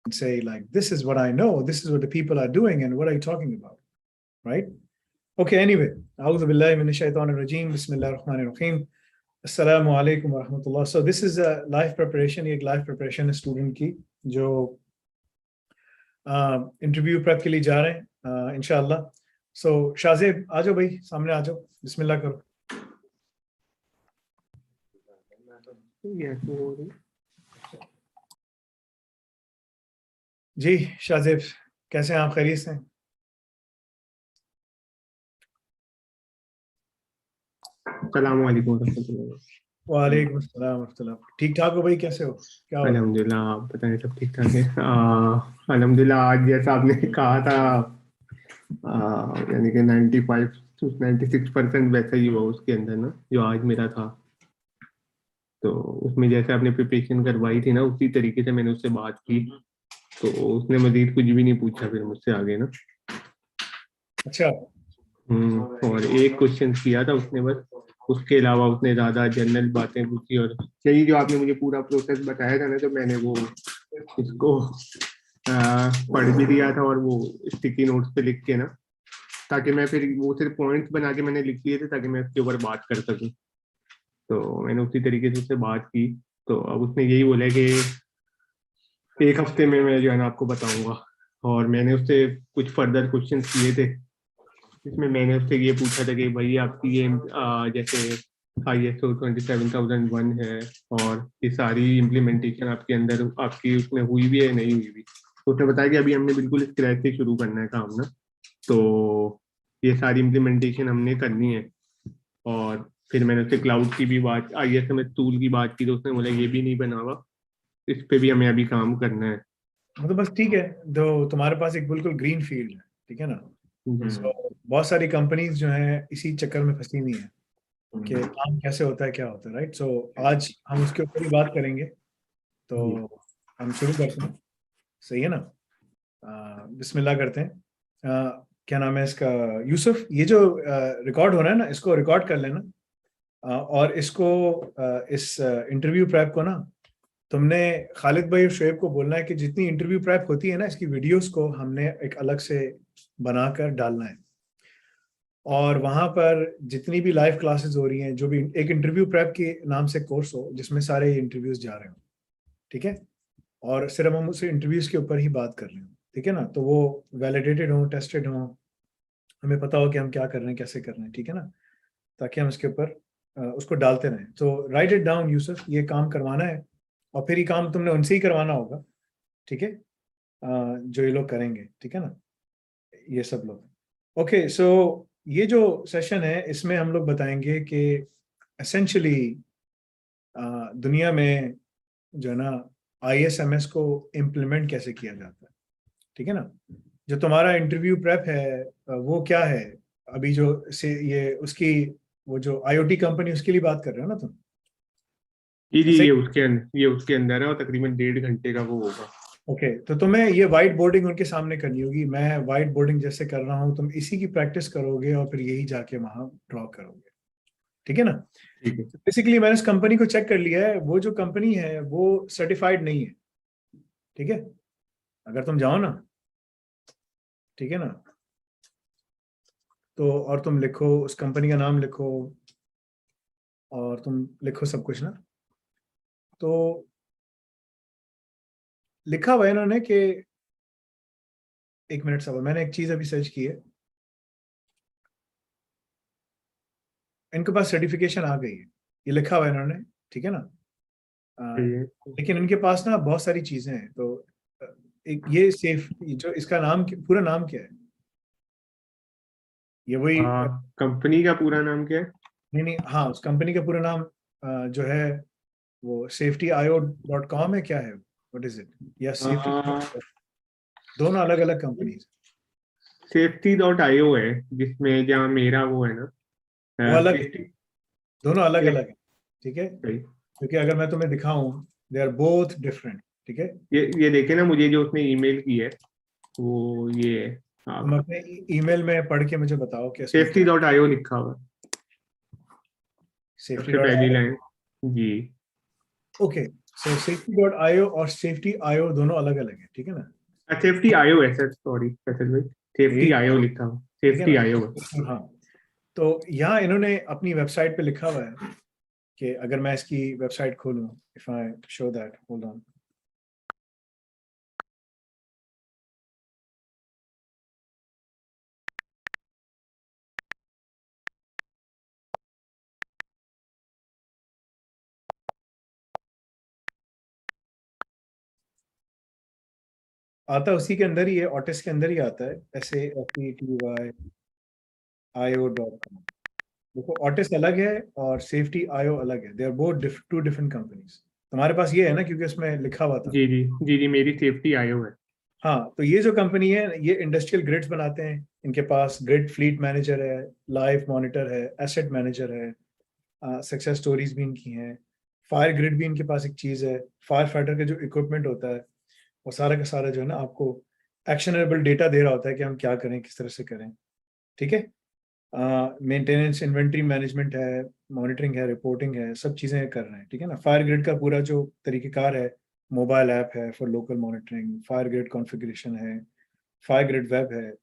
and say like, this is what I know, this is what the people are doing, and what are you talking about, right? Okay, anyway, a'udhu billahi minash shaitanir rajim, bismillahir rahmanir rahim, assalamu alaikum wa rahmatullah. So this is a live preparation, एक live preparation है student की जो interview prep के लिए जा रहे हैं इंशाल्लाह. So शाहजेब आ जाओ भाई, सामने आ जाओ, बिस्मिल्लाह करो. जी शाहजेब, कैसे हैं आप? खैरियत से हैं? अस्सलामु अलैकुम रहमतुल्लाह. वालेकुम अस्सलाम रहमतुल्लाह. ठीक ठाक हो भाई, कैसे हो? क्या हो? अल्हम्दुलिल्लाह, आप बताएं सब ठीक ठाक है? अल्हम्दुलिल्लाह, आज जैसा आपने कहा था यानी कि 95 to 96% वैसा ही हुआ उसके अंदर ना, जो आज मेरा था. तो उसमें जैसे आपने प्रिपरेशन करवाई थी ना, उसी तरीके से मैंने उससे बात की, तो उसने मजीद कुछ भी नहीं पूछा फिर मुझसे आगे ना. अच्छा. और एक क्वेश्चन किया था उसने बस, उसके अलावा उसने ज्यादा जनरल बातें पूछी. और यही जो आपने मुझे पूरा प्रोसेस बताया था ना, तो मैंने वो इसको पढ़ भी दिया था और वो स्टिकी नोट्स पे लिख के ना, ताकि मैं फिर वो सिर्फ पॉइंट्स बना के मैंने लिख लिए थे ताकि मैं उसके ऊपर बात कर सकूं. तो मैंने उसी तरीके से उससे बात की. तो अब उसने यही बोला कि एक हफ्ते में मैं जो है ना आपको बताऊंगा. और मैंने उससे कुछ फर्दर क्वेश्चन किए थे, इसमें मैंने उससे ये पूछा था कि भाई आपकी ये जैसे ISO 27001 है और ये सारी इम्प्लीमेंटेशन आपके अंदर आपकी उसमें हुई भी है नहीं हुई भी. तो उसने बताया कि अभी हमने बिल्कुल स्क्रैच से शुरू करना है काम ना, तो ये सारी इम्प्लीमेंटेशन हमने करनी है. और फिर मैंने उससे क्लाउड की भी बात, ISMS टूल की बात की, तो उसने बोला ये भी नहीं बना हुआ, इस पे भी हमें अभी काम करना है. मतलब बस ठीक है, तो तुम्हारे पास एक बिल्कुल ग्रीन फील्ड है, ठीक है ना. So, बहुत सारी कंपनीज जो हैं इसी चक्कर में फंसी हुई हैं कि काम कैसे होता है, क्या होता है, राइट. सो आज हम उसके ऊपर ही बात करेंगे, तो हम शुरू करते हैं. सही है ना? बिस्मिल्लाह करते हैं. क्या नाम है इसका? यूसुफ, ये जो रिकॉर्ड हो रहा है ना, इसको रिकॉर्ड कर लेना. और इसको इस इंटरव्यू प्रेप को ना, तुमने खालिद भाई और शुएब को बोलना है कि जितनी इंटरव्यू प्रेप होती है ना, इसकी वीडियोस को हमने एक अलग से बनाकर डालना है. और वहां पर जितनी भी लाइव क्लासेस हो रही हैं, जो भी एक इंटरव्यू प्रेप के नाम से कोर्स हो जिसमें सारे इंटरव्यूज जा रहे हो, ठीक है. और सिर्फ हम उस इंटरव्यूज के ऊपर ही बात कर रहे हो, ठीक है ना. तो वो वैलिडेटेड हो, टेस्टेड हो, हमें पता हो कि हम क्या कर रहे हैं, कैसे कर रहे हैं, ठीक है ना, ताकि हम इसके ऊपर उसको डालते रहें. तो राइट इट डाउन यूसुफ, ये काम करवाना है और फिर ये काम तुमने उनसे ही करवाना होगा, ठीक है, जो ये लोग करेंगे, ठीक है ना, ये सब लोग. ओके, सो ये जो सेशन है इसमें हम लोग बताएंगे कि एसेंशियली दुनिया में जो है ना ISMS को इम्प्लीमेंट कैसे किया जाता है, ठीक है ना. जो तुम्हारा इंटरव्यू प्रेप है वो क्या है अभी, जो से ये उसकी वो जो IoT कंपनी, उसके लिए बात कर रहे हो ना तुम? जी, ये उसके अंदर है और तकरीबन 1.5 घंटे का वो होगा. ओके, तो तुम्हें ये वाइट बोर्डिंग उनके सामने करनी होगी. मैं वाइट बोर्डिंग जैसे कर रहा हूँ, तुम इसी की प्रैक्टिस करोगे और फिर यही जाके वहां ड्रॉ करोगे, ठीक है ना. ठीक है. बेसिकली मैंने इस कंपनी को चेक कर लिया है, वो जो कंपनी है वो सर्टिफाइड नहीं है, ठीक है. अगर तुम जाओ ना, ठीक है ना, तो और तुम लिखो उस कंपनी का नाम लिखो और तुम लिखो सब कुछ ना, तो लिखा हुआ है इन्होंने कि, एक मिनट सब, मैंने एक चीज अभी सर्च की है, इनके पास सर्टिफिकेशन आ गई है, ये लिखा हुआ है इन्होंने, ठीक है ना. लेकिन इनके पास ना बहुत सारी चीजें हैं. तो एक ये सेफ, जो इसका नाम, पूरा नाम क्या है? ये वही कंपनी का पूरा नाम क्या है? नहीं, हाँ, उस कंपनी का पूरा नाम जो है वो safety.io.com है, क्या है, व्हाट इज इट, या सेफ्टी, दोनों अलग अलग कंपनी. safety.io है जिसमें, जहाँ मेरा वो है ना, वो अलग है, safety. दोनों अलग अलग है, ठीक है, क्योंकि अगर मैं तुम्हें दिखाऊं, दे आर बोथ डिफरेंट, ठीक है. ये देखे ना, मुझे जो उसने ईमेल की है वो ये है. तुम अपने ईमेल में पढ़ के मुझे बताओ कि safety.io लिखा हुआ है सेफ्टी सबसे पहली लाइन. जी. ओके, सो safety.io और safety.io दोनों अलग अलग है, ठीक है ना? सेफ्टी आयो है सर, सॉरी फैसल भाई, सेफ्टी आयो लिखा हूँ, ठीक है सेफ्टी ना? आयो। हाँ, तो यहाँ इन्होंने अपनी वेबसाइट पे लिखा हुआ है कि अगर मैं इसकी वेबसाइट खोलूँ, if I show that, hold on. आता उसी के अंदर ही है, ऑटिस के अंदर ही आता है, SAFETYIO.com। देखो, ऑटिस अलग है और सेफ्टी आईओ अलग है, they are both two different companies. तुम्हारे पास ये है ना, क्योंकि उसमें लिखा हुआ था। जी जी जी जी, मेरी सेफ्टी आयो है। हाँ, तो ये जो कंपनी है, ये इंडस्ट्रियल ग्रिड्स बनाते हैं। इनके पास ग्रिड फ्लीट मैनेजर है, लाइव मॉनिटर है, एसेट मैनेजर है, सक्सेस स्टोरीज भी इनकी हैं। फायर ग्रिड भी इनके पास एक चीज़ है। फायर फाइटर का जो इक्विपमेंट होता है, वो सारा का सारा जो है ना, आपको एक्शनेबल डेटा दे रहा होता है कि हम क्या करें, किस तरह से करें, ठीक है। मेंटेनेंस, इन्वेंट्री मैनेजमेंट है, मॉनिटरिंग है, रिपोर्टिंग है, सब चीज़ें कर रहे हैं, ठीक है ना। फायर ग्रिड का पूरा जो तरीक़ेकार है, मोबाइल ऐप है for local monitoring, fire grid configuration है, फायर ग्रिड वेब है,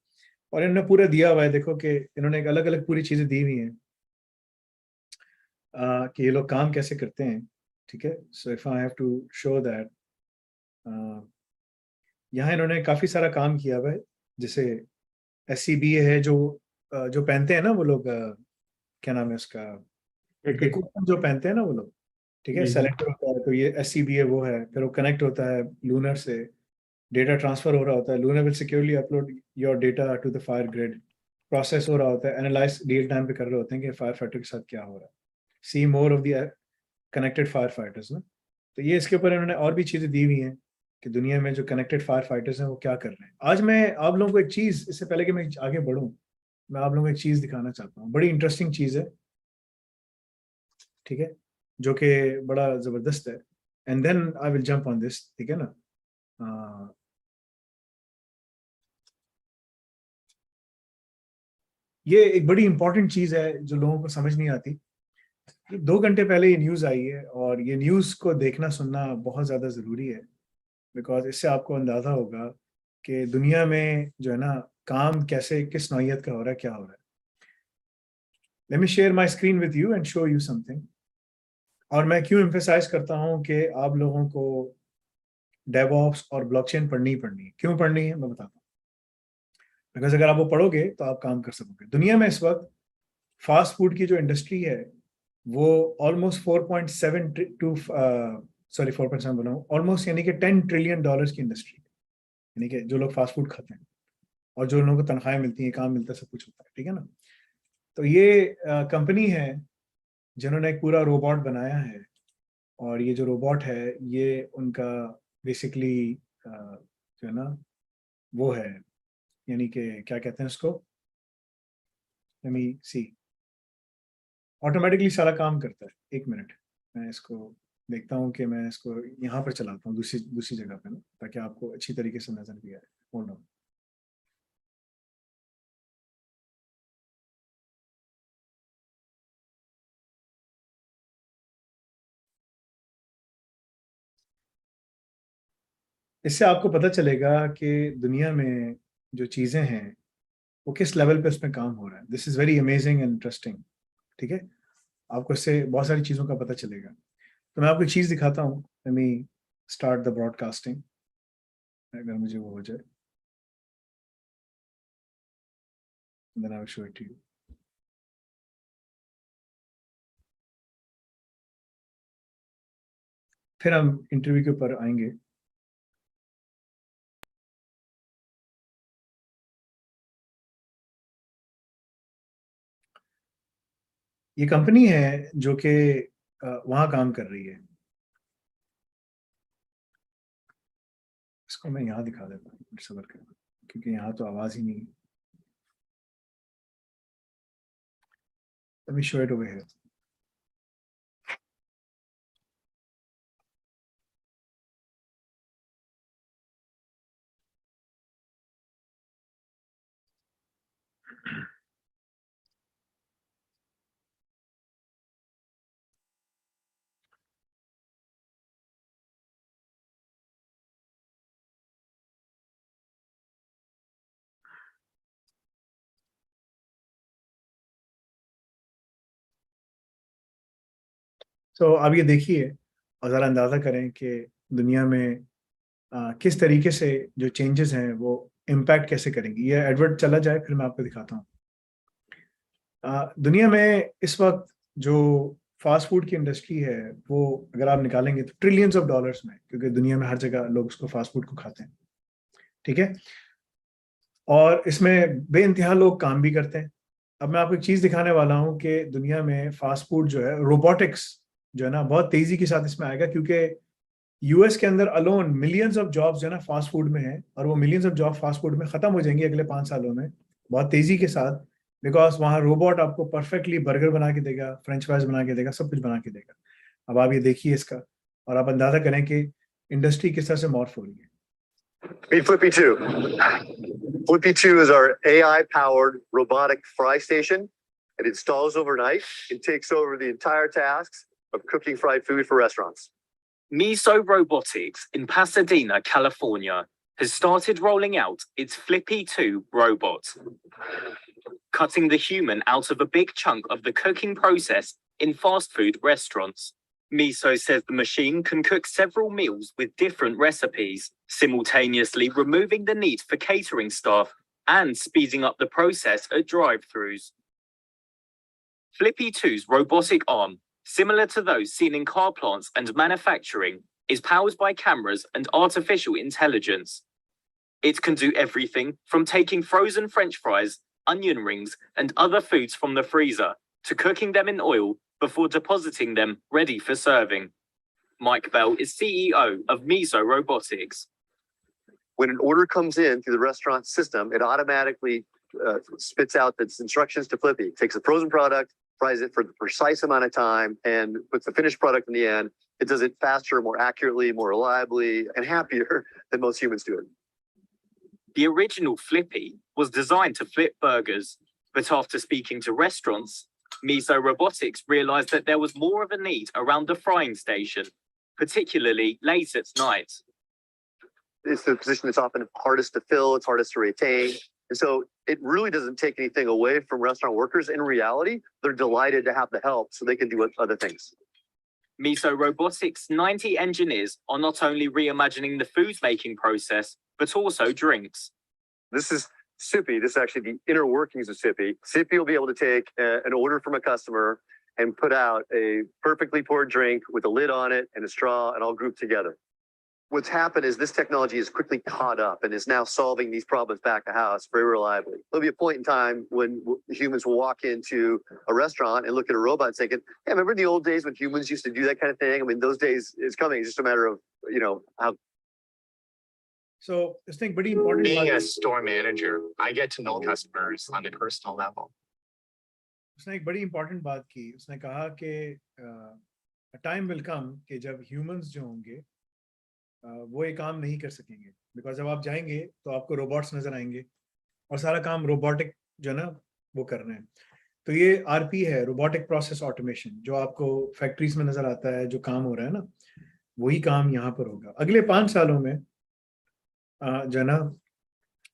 और इन्होंने पूरा दिया हुआ है। देखो कि इन्होंने एक अलग अलग पूरी चीज़ें दी हुई हैं कि ये लोग काम कैसे करते हैं, ठीक है। So if I have to show that, यहाँ इन्होंने काफ़ी सारा काम किया हुआ है। जैसे SCBA है, जो पहनते हैं ना वो लोग, क्या नाम है उसका, पैकेज। इक्विपमेंट जो पहनते हैं ना वो लोग, ठीक है, जी जी सेलेक्टर होता है, तो ये SCBA वो है। फिर वो कनेक्ट होता है लूनर से, डेटा ट्रांसफर हो रहा होता है, Lunar will securely upload your data to the fire grid, process हो रहा होता है, एनालाइज रियल टाइम पे कर रहे होते हैं कि फायर फाइटर के साथ क्या हो रहा है, see more of the connected fire fighters ना। तो ये इसके ऊपर इन्होंने और भी चीज़ें दी हुई हैं कि दुनिया में जो कनेक्टेड फायर फाइटर्स हैं वो क्या कर रहे हैं। आज मैं आप लोगों को एक चीज़, इससे पहले कि मैं आगे बढ़ूँ, मैं आप लोगों को एक चीज़ दिखाना चाहता हूँ, बड़ी इंटरेस्टिंग चीज़ है, ठीक है, जो कि बड़ा ज़बरदस्त है। And then I will jump on this, ठीक है ना। ये एक बड़ी इंपॉर्टेंट चीज़ है जो लोगों को समझ नहीं आती। 2 घंटे पहले ये न्यूज़ आई है, और ये न्यूज़ को देखना सुनना बहुत ज़्यादा ज़रूरी है, बिकॉज इससे आपको अंदाज़ा होगा कि दुनिया में जो है ना, काम कैसे, किस नौइयत का हो रहा है, क्या हो रहा है। Let me share my screen with you and show you something. और मैं क्यों एम्फेसाइज करता हूँ कि आप लोगों को डेवऑप्स और ब्लॉकचेन पढ़नी ही पढ़नी है। क्यों पढ़नी है मैं बताता हूँ। बिकॉज अगर आप वो पढ़ोगे तो आप काम कर सकोगे। दुनिया में इस वक्त फास्ट फूड की जो इंडस्ट्री है, वो ऑलमोस्ट 4.7 टू, सॉरी 4.7 बोला हूँ, ऑलमोस्ट, यानी कि $10 ट्रिलियन की इंडस्ट्री है। यानी कि जो लोग फास्ट फूड खाते हैं और जो लोगों को तनख्वाहें मिलती हैं, काम मिलता है, सब कुछ होता है, ठीक है ना। तो ये कंपनी है जिन्होंने एक पूरा रोबोट बनाया है, और ये जो रोबोट है, ये उनका बेसिकली जो है ना, वो है, यानी कि क्या कहते हैं उसको, लेट मी सी, ऑटोमेटिकली सारा काम करता है। एक मिनट, मैं इसको देखता हूँ कि मैं इसको यहाँ पर चलाता हूँ, दूसरी दूसरी जगह पे ना, ताकि आपको अच्छी तरीके से नजर भी आए। Hold on. इससे आपको पता चलेगा कि दुनिया में जो चीज़ें हैं वो किस लेवल पे उसमें काम हो रहा है। This is very amazing and interesting, ठीक है। आपको इससे बहुत सारी चीज़ों का पता चलेगा। तो मैं आपको एक चीज़ दिखाता हूँ। Let me start the broadcasting, अगर मुझे वो हो जाए, then I will show it to you. फिर हम इंटरव्यू के ऊपर आएंगे। ये कंपनी है जो कि वहाँ काम कर रही है। इसको मैं यहाँ दिखा देता हूँ सबर कर, क्योंकि यहाँ तो आवाज़ ही नहीं है। Let me show it over here. So अब ये देखिए और ज़रा अंदाज़ा करें कि दुनिया में किस तरीके से जो चेंजेस हैं वो इम्पैक्ट कैसे करेंगी। ये एडवर्ट चला जाए फिर मैं आपको दिखाता हूँ। दुनिया में इस वक्त जो फास्ट फूड की इंडस्ट्री है वो अगर आप निकालेंगे तो ट्रिलियंस ऑफ डॉलर्स में, क्योंकि दुनिया में हर जगह लोग उसको फास्ट फूड को खाते हैं, ठीक है। और इसमें बेइंतहा लोग काम भी करते हैं। अब मैं आपको एक चीज दिखाने वाला हूँ कि दुनिया में फास्ट फूड जो है, रोबोटिक्स जो है ना, बहुत तेजी के साथ इसमें आएगा, क्योंकि यूएस के अंदर अलोन मिलियंस ऑफ जॉब्स जो है ना फास्ट फूड में है, और वो millions of job fast food में खत्म हो जाएंगी अगले 5 सालों में बहुत तेजी के साथ, बिकॉज वहाँ रोबोट आपको परफेक्टली बर्गर बना के देगा, फ्रेंच फ्राइज बना के देगा, सब कुछ बना के देगा। अब आप ये देखिए इसका, और आप अंदाजा करें कि इंडस्ट्री किस तरह से मॉर्फ हो रही है। Meet Flippy 2. Flippy 2 is our AI-powered robotic fry station. It installs overnight and takes over the entire tasks of cooking fried food for restaurants. Miso Robotics in Pasadena, California, has started rolling out its Flippy 2 robot, cutting the human out of a big chunk of the cooking process in fast food restaurants. Miso says the machine can cook several meals with different recipes, simultaneously removing the need for catering staff and speeding up the process at drive-thrus. Flippy 2's robotic arm, similar to those seen in car plants and manufacturing, is powered by cameras and artificial intelligence. It can do everything from taking frozen French fries, onion rings, and other foods from the freezer to cooking them in oil before depositing them ready for serving. Mike Bell is CEO of Miso Robotics. When an order comes in through the restaurant system, it automatically spits out its instructions to Flippy. It takes a frozen product, fries it for the precise amount of time, and puts the finished product in the end. It does it faster, more accurately, more reliably, and happier than most humans do it. The original Flippy was designed to flip burgers, but after speaking to restaurants, Miso Robotics realized that there was more of a need around the frying station, particularly late at night. It's the position that's often hardest to fill, it's hardest to retain. And so it really doesn't take anything away from restaurant workers. In reality, they're delighted to have the help so they can do other things. Miso Robotics' 90 engineers are not only reimagining the food making process, but also drinks. This is Sippy. This is actually the inner workings of Sippy. Sippy will be able to take an order from a customer and put out a perfectly poured drink with a lid on it and a straw and all grouped together. What's happened is this technology is quickly caught up and is now solving these problems back of house very reliably. There'll be a point in time when humans will walk into a restaurant and look at a robot and thinking, hey, remember the old days when humans used to do that kind of thing? I mean, those days is coming. It's just a matter of, how. So I think bड़ी important being a store manager, I get to know customers on a personal level. उसने एक बड़ी important बात की। उसने कहा कि time will come कि जब ह्यूमंस जो होंगे वो ये काम नहीं कर सकेंगे, बिकॉज जब आप जाएंगे तो आपको रोबोट्स नजर आएंगे और सारा काम रोबोटिक जो है ना वो कर रहे हैं। तो ये आरपी है, रोबोटिक प्रोसेस ऑटोमेशन, जो आपको फैक्ट्रीज में नजर आता है, जो काम हो रहा है ना, वही काम यहाँ पर होगा अगले 5 सालों में। जो है ना,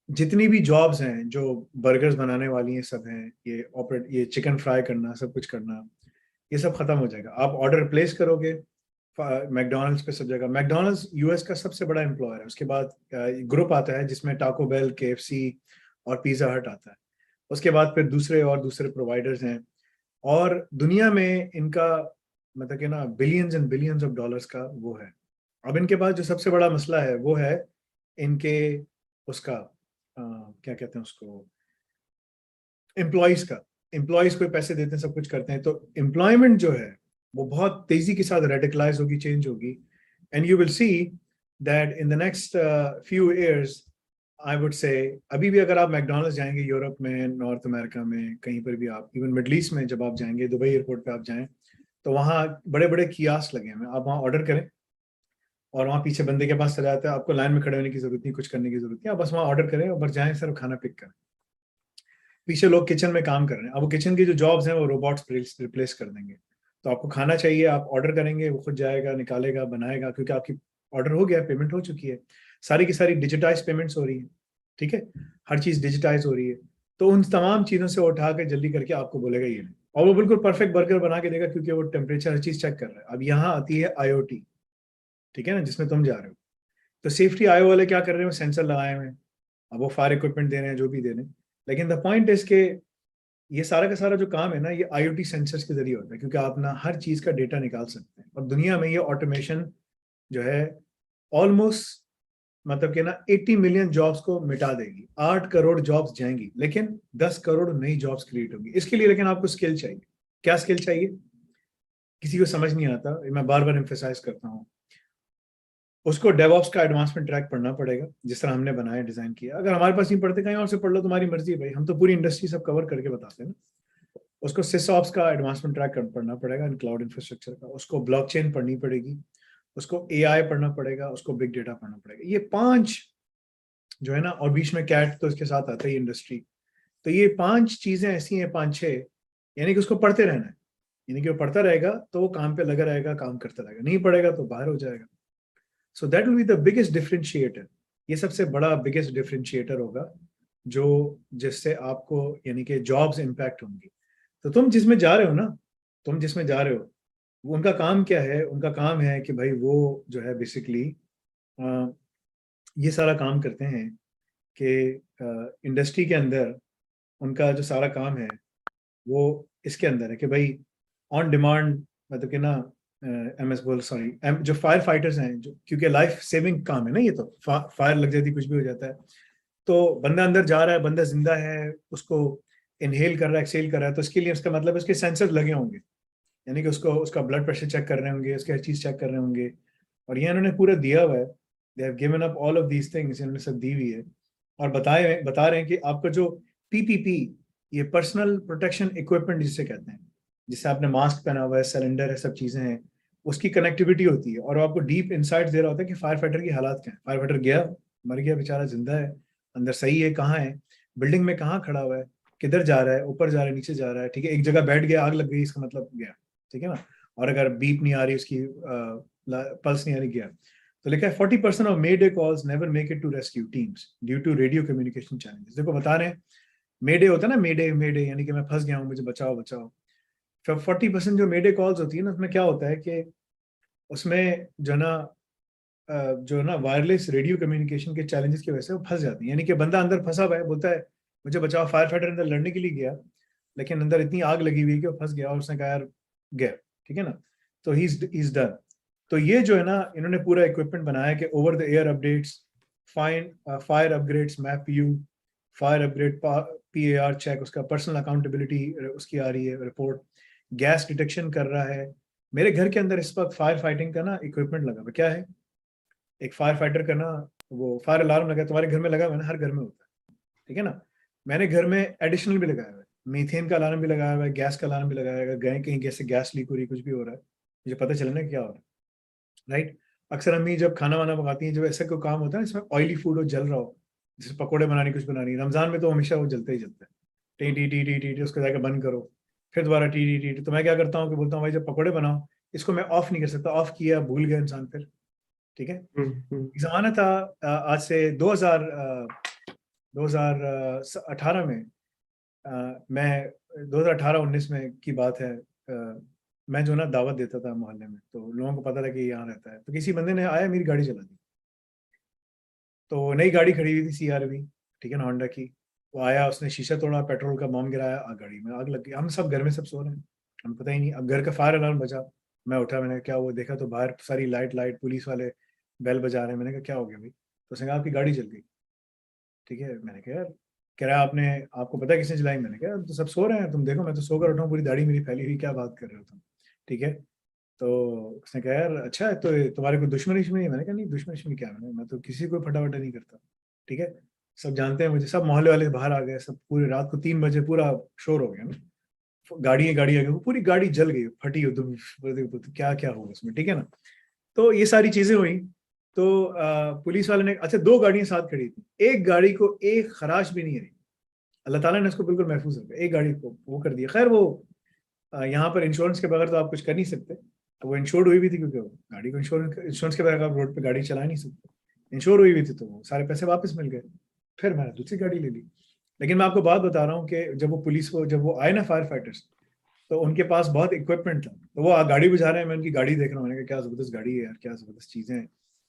जितनी भी जॉब्स हैं जो बर्गर्स बनाने वाली हैं सब हैं, ये चिकन फ्राई करना, सब कुछ करना, ये सब खत्म हो जाएगा। आप ऑर्डर प्लेस करोगे मैकडोनल्ड्स पे, सब जगह। मैकडोनल्ड्स यूएस का सबसे बड़ा एम्प्लॉयर है, उसके बाद ग्रुप आता है जिसमें टाको बेल, केएफसी और पिज्जा हट आता है, उसके बाद फिर दूसरे प्रोवाइडर्स हैं, और दुनिया में इनका मतलब कि ना billions and billions of dollars का वो है। अब इनके पास जो सबसे बड़ा मसला है वो है इनके उसका क्या कहते हैं उसको, एम्प्लॉयज को पैसे देते हैं, सब कुछ करते हैं, तो एम्प्लॉयमेंट जो है वो बहुत तेजी के साथ रेडिकलाइज होगी, चेंज होगी, and you will see that in the next few years, I would say, अभी भी अगर आप मैकडोनल्ड्स जाएंगे यूरोप में, नॉर्थ अमेरिका में, कहीं पर भी आप, इवन मिडल ईस्ट में जब आप जाएंगे, दुबई एयरपोर्ट पे आप जाएं, तो वहाँ बड़े बड़े कियास्क लगे हैं। आप वहाँ ऑर्डर करें और वहाँ पीछे बंदे के पास चला जाता है, आपको लाइन में खड़े होने की जरूरत नहीं, कुछ करने की जरूरत नहीं, आप बस वहाँ ऑर्डर करें और बस जाएं, सिर्फ खाना पिक करें। पीछे लोग किचन में काम कर रहे हैं, अब वो किचन की जो जॉब्स हैं वो रोबोट्स रिप्लेस कर देंगे। तो आपको खाना चाहिए, आप ऑर्डर करेंगे, वो खुद जाएगा, निकालेगा, बनाएगा, क्योंकि आपकी ऑर्डर हो गया, पेमेंट हो चुकी है, सारी की सारी डिजिटाइज पेमेंट्स हो रही है, ठीक है, हर चीज डिजिटाइज हो रही है। तो उन तमाम चीजों से उठा के जल्दी करके आपको बोलेगा ये, और वो बिल्कुल परफेक्ट बर्गर बना के देगा क्योंकि वो टेम्परेचर हर चीज चेक कर रहा है। अब यहाँ आती है IoT, ठीक है ना, जिसमें तुम जा रहे हो। तो सेफ्टी आयो वाले क्या कर रहे हैं, सेंसर लगाए हुए हैं, अब वो फायर इक्विपमेंट दे रहे हैं, जो भी दे रहे हैं, लेकिन द पॉइंट इज के ये सारा का सारा जो काम है ना, ये IoT सेंसर्स के जरिए होता है, क्योंकि आप ना हर चीज का डेटा निकाल सकते हैं। और दुनिया में ये ऑटोमेशन जो है ऑलमोस्ट मतलब कि ना 80 मिलियन जॉब्स को मिटा देगी। 8 करोड़ जॉब्स जाएंगी, लेकिन 10 करोड़ नई जॉब्स क्रिएट होंगी। इसके लिए लेकिन आपको स्किल चाहिए। क्या स्किल चाहिए, किसी को समझ नहीं आता, मैं बार बार एम्फेसाइज करता हूँ। उसको डेवऑप्स का एडवांसमेंट ट्रैक पढ़ना पड़ेगा, जिस तरह हमने बनाया, डिजाइन किया। अगर हमारे पास नहीं पढ़ते, कहीं और से पढ़ लो, तुम्हारी मर्जी है भाई, हम तो पूरी इंडस्ट्री सब कवर करके बताते हैं ना। उसको सिसऑप्स का एडवांसमेंट ट्रैक पढ़ना पड़ेगा, इन क्लाउड इंफ्रास्ट्रक्चर का। उसको ब्लॉकचेन पढ़नी पड़ेगी, उसको AI पढ़ना पड़ेगा, उसको बिग डेटा पढ़ना पड़ेगा। ये 5 जो है ना, और बीच में कैट तो इसके साथ आता है इंडस्ट्री। तो ये 5 चीजें ऐसी हैं, 5-6, यानी कि उसको पढ़ते रहना है। यानी कि वो पढ़ता रहेगा तो वो काम पे लगा रहेगा, काम करता रहेगा, नहीं पढ़ेगा तो बाहर हो जाएगा। So that will be the biggest differentiator. ये सबसे बड़ा बिगेस्ट डिफरेंशिएटर होगा जो जिससे आपको यानी कि जॉब्स इंपैक्ट होंगी। तो तुम जिसमें जा रहे हो ना, तुम जिसमें जा रहे हो, उनका काम क्या है? उनका काम है कि भाई वो जो है बेसिकली ये सारा काम करते हैं कि इंडस्ट्री के अंदर उनका जो सारा काम है वो इसके अंदर है कि भाई ऑन डिमांड, मतलब कि ना MS बोल सॉरी, जो फायर फाइटर्स हैं, जो क्योंकि लाइफ सेविंग काम है ना ये, तो फायर लग जाती, कुछ भी हो जाता है, तो बंदा अंदर जा रहा है, बंदा जिंदा है, उसको इनहेल कर रहा है, एक्सेल कर रहा है, तो इसके लिए उसका मतलब उसके सेंसर लगे होंगे, यानी कि उसको उसका ब्लड प्रेशर चेक कर रहे होंगे, उसकी हर चीज चेक कर रहे होंगे। और ये इन्होंने पूरा दिया हुआ है, they have given up all of these things, इन्होंने सब दी हुई है। और बता रहे हैं कि आपका जो PPP, ये पर्सनल प्रोटेक्शन इक्विपमेंट जिसे कहते हैं, जिससे आपने मास्क पहना हुआ है, सिलेंडर है, सब चीजें हैं, उसकी कनेक्टिविटी होती है। और आपको डीप इंसाइट दे रहा होता है कि फायर फाइटर की हालात क्या है। फायर फाइटर गया, मर गया बेचारा, जिंदा है, अंदर सही है, कहाँ है, बिल्डिंग में कहाँ खड़ा हुआ है, किधर जा रहा है, ऊपर जा रहा है, नीचे जा रहा है, ठीक है, एक जगह बैठ गया, आग लग गई, इसका मतलब गया, ठीक है ना। और अगर बीप नहीं आ रही, उसकी पल्स नहीं आ रही, गया। तो लिखा है 40% of mayday calls never make it to rescue teams due to radio communication challenges. देखो बता रहे हैं, मेडे होता है ना, मेडे मेडे यानी कि मैं फंस गया हूँ, मुझे बचाओ बचाओ। 40% जो मेडे कॉल्स होती है ना, उसमें क्या होता है कि उसमें जो ना वायरलेस रेडियो कम्युनिकेशन के चैलेंजेस की वजह से वो फंस जाती है। यानी कि बंदा अंदर फंसा हुआ है, बोलता है मुझे बचाओ, फायर फाइटर अंदर लड़ने के लिए गया, लेकिन अंदर इतनी आग लगी हुई है कि वो फंस गया, और उसने कहा यार गया, ठीक है ना, तो ही इज डन। तो ये जो है ना, इन्होंने पूरा इक्विपमेंट बनाया कि over the air updates, fire upgrades, map you, fire upgrade, PAR check, उसका पर्सनल अकाउंटेबिलिटी उसकी आ रही है रिपोर्ट, गैस डिटेक्शन कर रहा है। मेरे घर के अंदर इस वक्त फायर फाइटिंग का ना इक्विपमेंट लगा हुआ, क्या है, एक फायर फाइटर का ना वो फायर अलार्म लगा, तुम्हारे घर में लगा हुआ है ना, हर घर में होता है, ठीक है ना। मैंने घर में एडिशनल भी लगाया हुआ है, मीथेन का अलार्म भी लगाया हुआ है, गैस का अलार्म भी लगाया हुआ है, गए कहीं कैसे गैस लीक हो रही, कुछ भी हो रहा है, मुझे पता चलना क्या हो रहा है, राइट। अक्सर अम्मी जब खाना वाना पकाती हैं, जब ऐसा कोई काम होता है ना, इसमें ऑयली फूड हो, जल रहा हो, जैसे पकोड़े बनानी, कुछ बनानी, रमजान में तो हमेशा वो जलते ही जलते हैं, T T T T T T, उसको जाकर बंद करो, फिर दोबारा टी टी टी टी। तो मैं क्या करता हूँ कि बोलता हूँ भाई जब पकोड़े बनाओ, इसको मैं ऑफ नहीं कर सकता, ऑफ किया भूल गया इंसान, फिर ठीक है। एक जमाना था, आज से 2018 में, मैं 2018-19 में की बात है, मैं जो ना दावत देता था मोहल्ले में, तो लोगों को पता था कि यहाँ रहता है, तो किसी बंदे ने आया, मेरी गाड़ी चला दी। तो नई गाड़ी खड़ी हुई थी CRV, ठीक है ना, होंडा की। वो आया, उसने शीशा तोड़ा, पेट्रोल का बॉम्ब गिराया, गाड़ी में आग लग गई। हम सब घर में सब सो रहे हैं, हमें पता ही नहीं। अब घर का फायर अलार्म बजा, मैं उठा, मैंने क्या वो देखा, तो बाहर सारी लाइट, पुलिस वाले बेल बजा रहे हैं। मैंने कहा क्या हो गया भाई, तो उसने कहा आपकी गाड़ी जल गई, ठीक है। मैंने कहा यार, कह रहा आपको पता है किसने जलाई? मैंने कहा तो सब सो रहे हैं, तुम देखो, मैं तो सोकर उठा हूँ, पूरी दाढ़ी मेरी फैली हुई, क्या बात कर रहे हो तुम, ठीक है। तो उसने कहा यार अच्छा है, तो तुम्हारे कोई दुश्मनी दुश्मनी है? मैंने कहा नहीं, दुश्मनी क्या, मैं तो किसी को फटाफटा नहीं करता, ठीक है। सब जानते हैं मुझे, सब मोहल्ले वाले बाहर आ गए, सब पूरी रात को 3 बजे पूरा शोर हो गया ना, गाड़ी आ गई, पूरी गाड़ी जल गई, फटी हो, तो क्या क्या होगा उसमें, ठीक है ना। तो ये सारी चीजें हुई। तो पुलिस वाले ने, अच्छा 2 गाड़ियां साथ खड़ी थी, एक गाड़ी को एक खराश भी नहीं आई, अल्लाह ताला ने उसको बिल्कुल महफूज रखा, एक गाड़ी को वो कर दिया। खैर वो यहाँ पर इंश्योरेंस के बगैर तो आप कुछ कर नहीं सकते, तो वो इंश्योर्ड हुई भी थी, क्योंकि वो गाड़ी को इंश्योरेंस के बगैर आप रोड पे गाड़ी चला नहीं सकते। इंश्योर हुई हुई थी, तो वो सारे पैसे वापस मिल गए, फिर मैंने दूसरी गाड़ी ले ली। लेकिन मैं आपको बात बता रहा हूँ कि जब वो पुलिस को, जब वो आए ना फायर फाइटर्स, तो उनके पास बहुत इक्विपमेंट था, तो वो गाड़ी बुझा रहे हैं, मैं उनकी गाड़ी देख रहा हूँ, मैंने कहा क्या जबरदस्त गाड़ी है यार, क्या जबरदस्त चीजें हैं।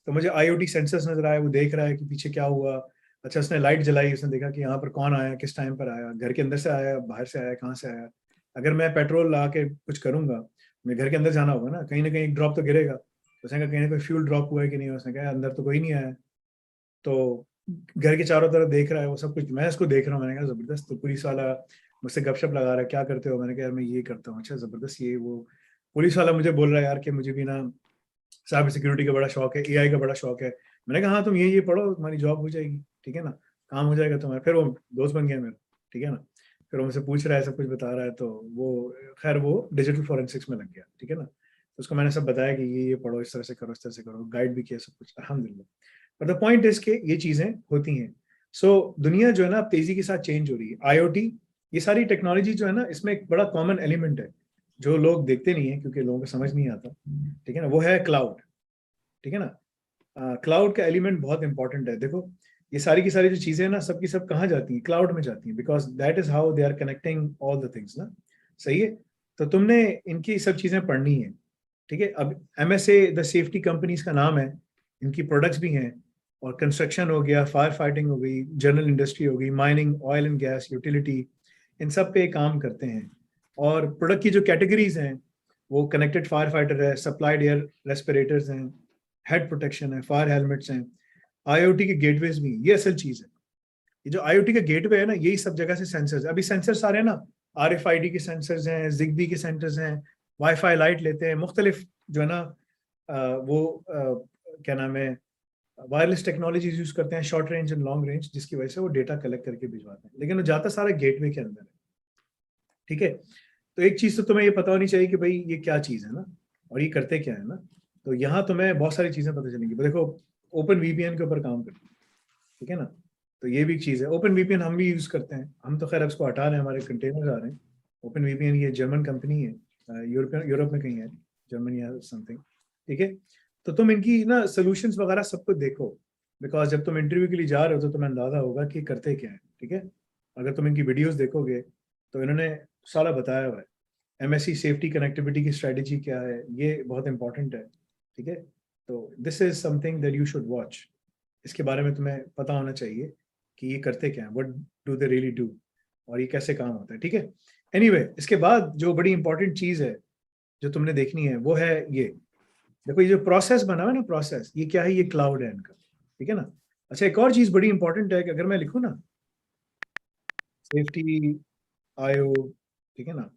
तो मुझे IoT सेंसर्स नजर आया, वो देख रहा है कि पीछे क्या हुआ। अच्छा, उसने लाइट जलाई, उसने देखा कि यहाँ पर कौन आया, किस टाइम पर आया, घर के अंदर से आया, बाहर से आया, कहाँ से आया। अगर मैं पेट्रोल ला के कुछ करूंगा, मैं घर के अंदर जाना होगा ना कहीं एक ड्रॉप तो गिरेगा। उसने कहा कहीं ना कोई फ्यूल ड्रॉप हुआ है कि नहीं, उसने कहा अंदर तो कोई नहीं आया। तो घर के चारों तरफ देख रहा है वो सब कुछ, मैं इसको देख रहा हूँ, मैंने कहा जबरदस्त। तो पुलिस वाला मुझसे गपशप लगा रहा है, क्या करते हो, मैंने कहा यार मैं ये करता हूँ। अच्छा जबरदस्त, ये वो। पुलिस वाला मुझे बोल रहा है यार कि मुझे भी ना साइबर सिक्योरिटी का बड़ा शौक है, AI का बड़ा शौक है। मैंने कहा हाँ तुम ये पढ़ो, तुम्हारी जॉब हो जाएगी, ठीक है ना, काम हो जाएगा तुम्हारा। फिर वो दोस्त बन गया मेरा, ठीक है ना। फिर वो मुझसे पूछ रहा है, सब कुछ बता रहा है, तो वो खैर वो डिजिटल फॉरेंसिक्स में लग गया, ठीक है ना। तो उसको मैंने सब बताया कि ये पढ़ो, इस तरह से करो, इस तरह से करो, गाइड भी किया सब कुछ, अल्हम्दुलिल्लाह। बट द पॉइंट इज के ये चीजें होती हैं। सो दुनिया जो है ना तेजी के साथ चेंज हो रही है। IoT, ये सारी टेक्नोलॉजी जो है ना, इसमें एक बड़ा कॉमन एलिमेंट है जो लोग देखते नहीं है क्योंकि लोगों को समझ नहीं आता, ठीक है ना, वो है क्लाउड, ठीक है ना। क्लाउड का एलिमेंट बहुत इंपॉर्टेंट है। देखो ये सारी की सारी जो चीजें हैं ना, सबकी सब कहाँ जाती हैं, क्लाउड में जाती हैं, because that is how they are connecting all the things ना। सही है। तो तुमने इनकी सब चीजें पढ़नी है, ठीक है। अब MSA द सेफ्टी कंपनीज का नाम है, इनकी प्रोडक्ट्स भी हैं। और कंस्ट्रक्शन हो गया, फायर फाइटिंग हो गई, जनरल इंडस्ट्री हो गई, mining, oil and gas, utility, इन सब पे काम करते हैं। और प्रोडक्ट की जो कैटेगरीज हैं, वो कनेक्टेड फायर फाइटर है, सप्लाइड एयर रेस्पिरेटर्स हैं, हेड प्रोटेक्शन है, फायर हेलमेट्स हैं, IoT के गेटवेज भी। ये असल चीज है। ये जो IoT का गेटवे है ना, यही सब जगह से सेंसर्स, अभी सेंसर्स आ रहे हैं ना, RFID के सेंसर्स हैं, जिग्बी के सेंसर्स हैं, वाईफाई लाइट लेते हैं, मुख्तलिफ जो है ना क्या नाम है, वायरलेस टेक्नोलॉजीज यूज करते हैं, short range and long range, जिसकी वजह से वो डेटा कलेक्ट करके भिजवाते हैं, लेकिन वो जाता सारा गेटवे के अंदर है, ठीक है। तो एक चीज तो तुम्हें ये पता होनी चाहिए कि भाई ये क्या चीज है ना, और ये करते क्या है ना। तो यहाँ तुम्हें बहुत सारी चीजें पता चलेंगी। देखो ओपन VPN के ऊपर काम करते हैं, ठीक है ना। तो ये भी एक चीज है। ओपन VPN हम भी यूज करते हैं, हम तो खैर अब इसको हटा रहे हैं, हमारे कंटेनर आ रहे हैं। ओपन VPN ये जर्मन कंपनी है, यूरोप में कहीं है, जर्मनी या समथिंग, ठीक है। तो तुम इनकी ना सोल्यूशंस वगैरह सब कुछ देखो, बिकॉज जब तुम इंटरव्यू के लिए जा रहे हो तो तुम्हें अंदाजा होगा कि करते क्या है, ठीक है। अगर तुम इनकी वीडियोस देखोगे तो इन्होंने सारा बताया हुआ है। MSC सेफ्टी कनेक्टिविटी की स्ट्रेटेजी क्या है, ये बहुत इंपॉर्टेंट है, ठीक है। तो this is something that you should watch. इसके बारे में तुम्हें पता होना चाहिए कि ये करते क्या है, what do they really do, और ये कैसे काम होता है, ठीक है। एनीवे, इसके बाद जो बड़ी इंपॉर्टेंट चीज है जो तुमने देखनी है, वो है ये। देखो ये जो प्रोसेस बना हुआ है ना, प्रोसेस, ये क्या है, ये क्लाउड है इनका, ठीक है ना। अच्छा, एक और चीज बड़ी इंपॉर्टेंट है कि अगर मैं लिखूँ ना सेफ्टी IO, ठीक है ना,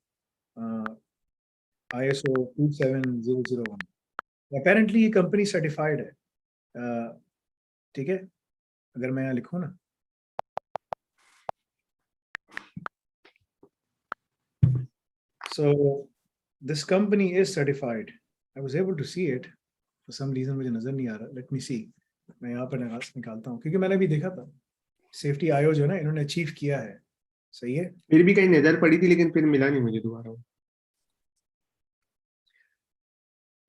ISO 27001, अपेरेंटली ये कंपनी सर्टिफाइड है, ठीक है। अगर मैं यहाँ लिखूँ ना, so this company is certified. I was able to see it for some reason, मुझे नजर नहीं आ रहा, let me see, मैं यहाँ पर निकालता हूँ क्योंकि मैंने भी देखा था सेफ्टी IO जो है ना, इन्होंने अचीव किया है। सही है। फिर भी कहीं नजर पड़ी थी लेकिन फिर मिला नहीं मुझे दोबारा।